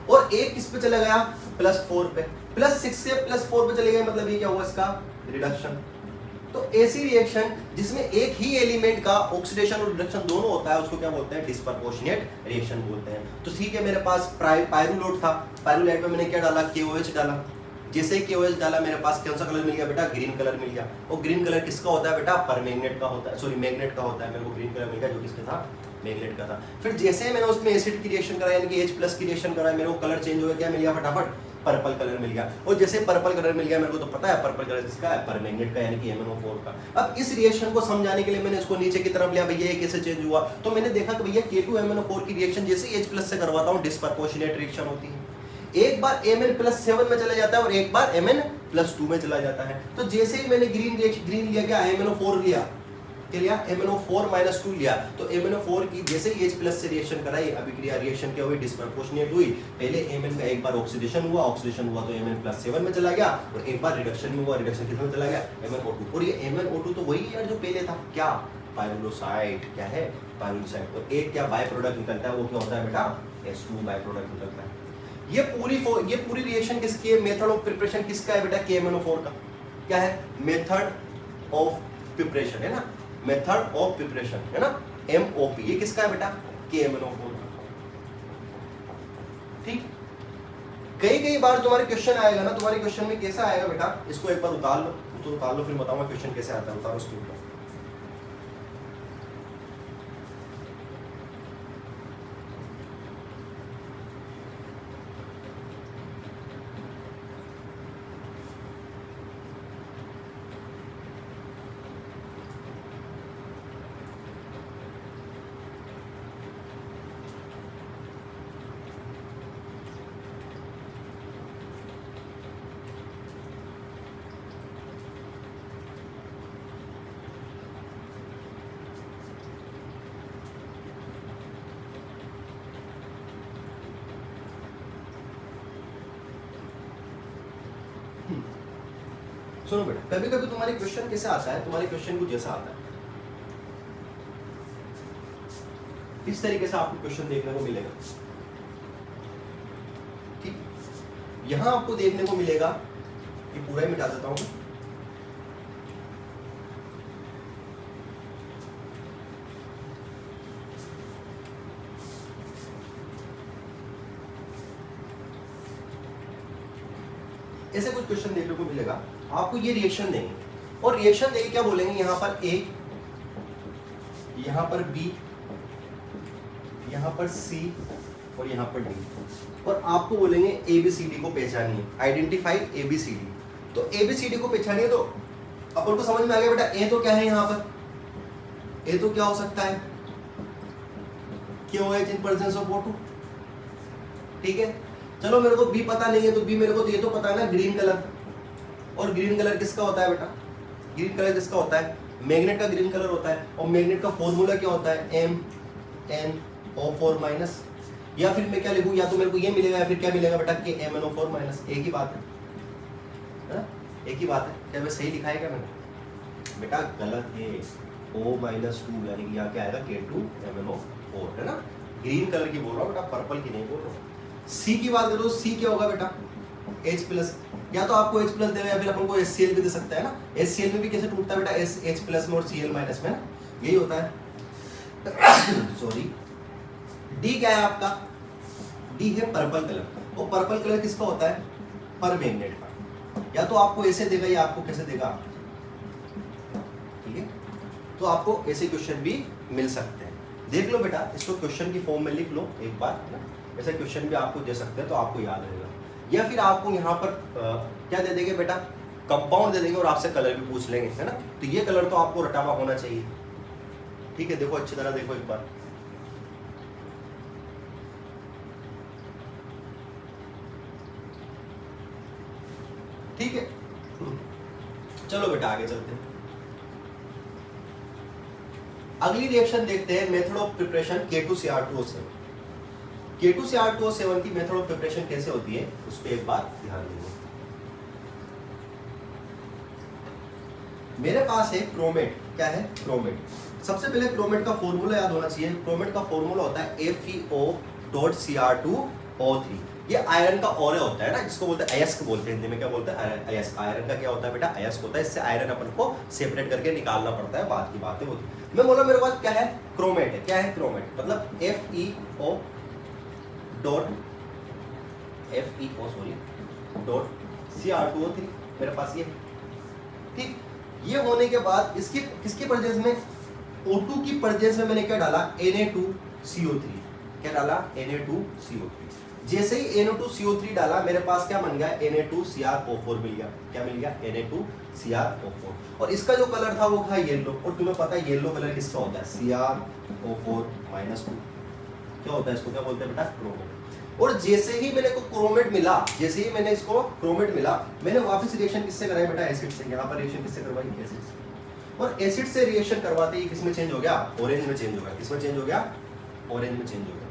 A: और एक किस पे चला गया, +4 पे। +6 से +4 पे चले गए, मतलब ये क्या हुआ, इसका रिडक्शन। तो ऐसी रिएक्शन जिसमें एक ही एलिमेंट का ऑक्सीडेशन और रिडक्शन दोनों होता है, उसको क्या बोलते हैं, डिस्प्रपोर्शनेट रिएक्शन बोलते हैं। तो ठीक है, मेरे पास पायरुलोट था, पायरुलेट में मैंने क्या डाला, KOH डाला। जैसे ही KOH डाला, मेरे पास कौन सा कलर मिल गया बेटा, ग्रीन कलर मिल गया। और ग्रीन कलर किसका होता है बेटा, परमैग्नेट का होता है, सॉरी मैग्नेट का होता है। मेरे को ग्रीन कलर मिल गया, जो किसका था, मैग्नेट का था। फिर जैसे मैंने उसमें एसिड की रिएक्शन कराई, यानी कि H+ की रिएक्शन कराई, मेरे को कलर चेंज हो गया, क्या मिल गया, फटाफट पर्पल कलर मिल गया। और जैसे पर्पल कलर मिल गया, मेरे को तो पता है पर्पल कलर किसका है, परमैग्नेट का, यानी कि MnO4 का। अब इस रिएक्शन को समझाने के लिए मैंने इसको नीचे की तरफ लिया, भैया ये कैसे चेंज हुआ। तो मैंने देखा कि भैया K2MnO4 की रिएक्शन जैसे H+ से करवाता हूँ, डिस्प्रपोर्शनेट रिएक्शन होती है। एक बार Mn+7 में चला जाता है और एक बार Mn+2 में चला जाता है। तो जैसे ही मैंने ग्रीन लिया, क्या MnO4 लिया, क्या लिया, MnO4-2 लिया। तो MnO4 की जैसे ही H+ से रिएक्शन कराई, अभिक्रिया रिएक्शन क्या हुई, डिस्प्रपोर्शनेट हुई। पहले Mn का एक बार ऑक्सीडेशन हुआ तो Mn+7 में चला गया, और एक बार रिडक्शन में हुआ, रिडक्शन किस में चला गया, MnO2। और ये MnO2 तो वही यार जो पहले था, क्या, पायरुलोसाइड, क्या है, पायरुलोसाइड। और एक क्या बाय प्रोडक्ट निकलता है, वो क्या होता है बेटा, H2 बाय प्रोडक्ट निकलता है। ये पूरी रिएक्शन किसकी है, मेथड ऑफ प्रिपरेशन किसका है बेटा, KMnO4 का। क्या है, मेथड ऑफ प्रिपरेशन, है ना, मेथड ऑफ प्रिपरेशन, है ना, MOP। ये किसका है बेटा, KMnO4 का। ठीक, कई बार तुम्हारे क्वेश्चन आएगा ना, तुम्हारे क्वेश्चन में कैसा आएगा बेटा, इसको एक बार उतार लो, फिर बताऊंगा क्वेश्चन कैसे आता है। उतारो स्क्रीन पर। सुनो बेटा, कभी कभी तुम्हारे क्वेश्चन कैसे आता है, तुम्हारे क्वेश्चन को जैसा आता है इस तरीके से आपको क्वेश्चन देखने को मिलेगा। ठीक, यहां आपको देखने को मिलेगा, ये पूरा ही मिटा देता हूं। ऐसे कुछ क्वेश्चन देखने को मिलेगा, आपको ये रिएक्शन देंगे, और रिएक्शन देखिए क्या बोलेंगे, यहाँ पर ए, यहाँ पर बी, यहाँ पर सी और यहाँ पर डी, और आपको बोलेंगे ए बी सी डी को पहचानिए, identify A B C D. तो ए बी सी डी को पहचानिए तो अपन को समझ में आ गया बेटा ए तो क्या है, यहाँ पर ए तो क्या हो सकता है, क्यों है इन प्रेजेंस ऑफ O2। ठीक है, चलो मेरे को बी पता नहीं है तो बी मेरे को तो ये तो पता है ना, ग्रीन कलर। और ग्रीन कलर किसका होता है बेटा, ग्रीन कलर किसका होता है, मैग्नेट का ग्रीन कलर होता है। और मैग्नेट का फॉर्मूला क्या होता है, MnO4 माइनस, या फिर मैं क्या लिखूं, या तो मेरे को ये मिलेगा या फिर क्या मिलेगा बेटा कि MnO4 माइनस। एक ही बात है, एक ही बात है। क्या मैं सही लिखा है क्या मैंने, बेटा गलत है, O-2 यानी कि यहाँ क्या आएगा K2MnO4, है ना। ग्रीन कलर की बोल रहा हूँ बेटा, पर्पल की नहीं बोल रहा हूँ। सी की बात करो, सी क्या होगा बेटा, H प्लस, या तो आपको H प्लस देगा या फिर अपन को HCl भी दे सकता है ना। HCl में भी कैसे टूटता है बेटा, H प्लस में और Cl माइनस में ना, यही होता है। सॉरी, डी क्या है आपका, डी है पर्पल कलर। वो पर्पल कलर किसका होता है, पर मैग्नेट का। या तो आपको ऐसे देगा या आपको कैसे देगा, ठीक है। तो आपको ऐसे क्वेश्चन भी मिल सकते हैं। देख लो बेटा, इसको क्वेश्चन की फॉर्म में लिख लो एक बार, है ना। ऐसे क्वेश्चन भी आपको दे सकते हैं तो आपको याद रहेगा। या फिर आपको यहाँ पर क्या दे देंगे बेटा, कंपाउंड दे देंगे और आपसे कलर भी पूछ लेंगे, है ना। तो ये कलर तो आपको रटा हुआ होना चाहिए। ठीक है, देखो अच्छी तरह देखो एक बार, ठीक है। चलो बेटा आगे चलते हैं, अगली रिएक्शन देखते हैं, method of preparation K2Cr2O7। K2Cr2O7 की मेथड ऑफ प्रिपरेशन कैसे होती है उस पर एक बार ध्यान देंगे। मेरे पास है क्रोमेट, क्या है क्रोमेट। सबसे पहले क्रोमेट का फॉर्मूला याद होना चाहिए। क्रोमेट का फॉर्मूला होता है FeO.Cr2O3। ये आयरन का ओरे होता है ना, जिसको बोलते हैं अयस्क बोलते हैं, हिंदी में क्या बोलते हैं, अयस्क। आयरन का क्या होता है बेटा, अयस्क होता है। इससे आयरन अपन को सेपरेट करके निकालना पड़ता है, बात की बात है वो। मैं बोला मेरे पास क्या है, क्रोमेट है। क्या है क्रोमेट, मतलब FeO.Cr2O3 मेरे पास ये है। ठीक, ये होने के बाद इसकी किसकी प्रेजेंस में, O2 की प्रेजेंस में मैंने क्या डाला, Na2CO3। क्या डाला, Na2CO3। जैसे ही Na2CO3 डाला, मेरे पास क्या बन गया, Na2Cr O4 मिल गया। क्या मिल गया, Na2Cr O4। और इसका जो कलर था वो था येलो, और तुम्हें पता है येलो कलर किसका होता है, Cr O4-2। क्या होता है, इसको क्या बोलते हैं बेटा, क्रोमेट। और जैसे ही मैंने को क्रोमेट मिला, जैसे ही मैंने इसको क्रोमेट मिला, मैंने वापस रिएक्शन किससे कराई बेटा, एसिड से। यहाँ पर रिएक्शन किससे करवाई, एसिड से। और एसिड से रिएक्शन करवाते ही किसमें चेंज हो गया, ऑरेंज में चेंज हो गया। किसमें चेंज हो गया, ऑरेंज में चेंज हो गया।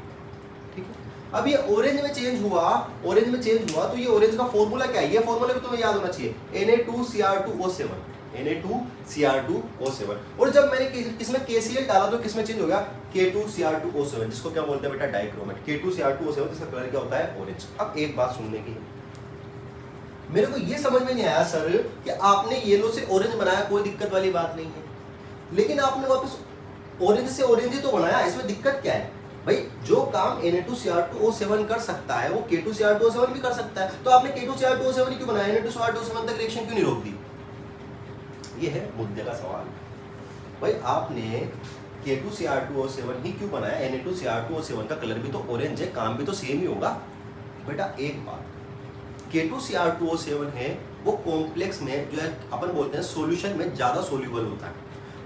A: ठीक है, अब ये ऑरेंज में चेंज हुआ, ऑरेंज में चेंज हुआ, तो ये ऑरेंज का फॉर्मूला क्या है, ये फॉर्मूला भी तुम्हें याद होना चाहिए, Na2Cr2O7। Na2Cr2O7। और जब मैंने किसमें KCl डाला तो किसमें चेंज हो गया, K2Cr2O7, जिसको क्या बोलते हैं बेटा, डाइक्रोमेट। K2Cr2O7 जिसका कलर क्या होता है, ऑरेंज। अब एक बात सुनने की, मेरे को ये समझ में नहीं आया सर कि आपने येलो से ऑरेंज बनाया, कोई दिक्कत वाली बात नहीं है, लेकिन आपने वापस ऑरेंज से ऑरेंज ही तो बनाया, इसमें दिक्कत क्या है भाई। जो काम Na2Cr2O7 कर सकता है वो K2Cr2O7 भी कर सकता है, तो आपने K2Cr2O7 क्यों बनाया, Na2Cr2O7 तक रिएक्शन क्यों नहीं रोक दी। ये है मुद्दे का सवाल भाई। आपने K2Cr2O7 ही क्यों बनाया, Na2Cr2O7 का कलर भी तो ऑरेंज है, काम भी तो सेम ही होगा बेटा। एक बात, K2Cr2O7 है वो कॉम्प्लेक्स में जो है अपन बोलते हैं सॉल्यूशन में ज़्यादा सोल्यूबल होता है,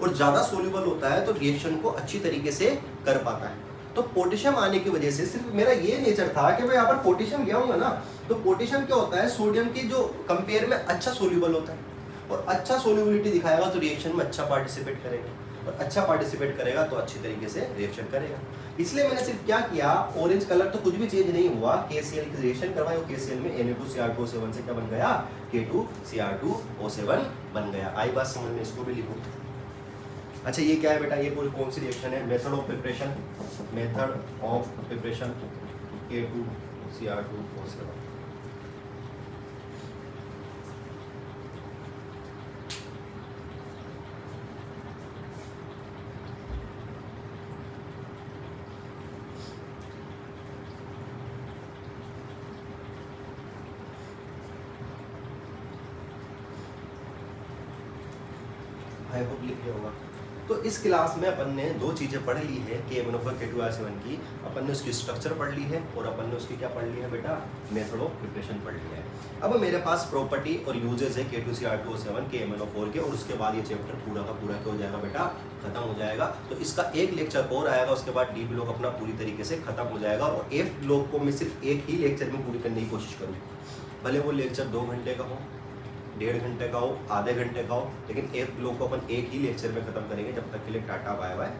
A: और ज़्यादा सोल्यूबल होता है तो रिएक्शन को अच्छी तरीके से कर पाता है। तो पोटेशियम आने की वजह से सिर्फ मेरा ये नेचर था कि मैं यहाँ पर पोटेशियम लिया हूँ ना, तो पोटेशियम क्या होता है, सोडियम की जो कंपेयर में अच्छा सोल्यूबल होता है, और अच्छा सोल्यूबिलिटी दिखाएगा तो रिएक्शन में अच्छा पार्टिसिपेट करेगा, और अच्छा पार्टिसिपेट करेगा तो अच्छी तरीके से रिएक्शन करेगा। इसलिए मैंने सिर्फ क्या किया, ऑरेंज कलर तो कुछ भी चेंज नहीं हुआ, KCl की रिएक्शन करवाई, और KCl में Na2Cr2O7 से क्या बन गया, K2Cr2O7 बन गया। आई बात समझ में, इसको भी लिखो। अच्छा ये क्या है बेटा, ये कौन सी रिएक्शन है, method of preparation, method of preparation K2Cr2O7। I hope लिख लिया होगा। तो इस क्लास में अपन ने दो चीज़ें पढ़ ली है, KMnO4 K2R7 की। अपन ने उसकी स्ट्रक्चर पढ़ ली है और अपन ने उसकी क्या पढ़ ली है बेटा, मेथड ऑफ प्रिपरेशन पढ़ लिया है। अब मेरे पास प्रॉपर्टी और यूजेस है K2CR2O7 KMnO4 के, और उसके बाद ये चैप्टर पूरा का पूरा क्या हो जाएगा बेटा, खत्म हो जाएगा। तो इसका एक लेक्चर और आएगा, उसके बाद डी ब्लॉक अपना पूरी तरीके से खत्म हो जाएगा, और एफ ब्लॉक को मैं सिर्फ एक ही लेक्चर में पूरी करने की कोशिश करूँगा। भले वो लेक्चर 2 घंटे का हो, 1.5 घंटे का हो, आधे घंटे का हो, लेकिन एफ ब्लॉक को अपन एक ही लेक्चर में खत्म करेंगे। जब तक के लिए टाटा बाय बाय।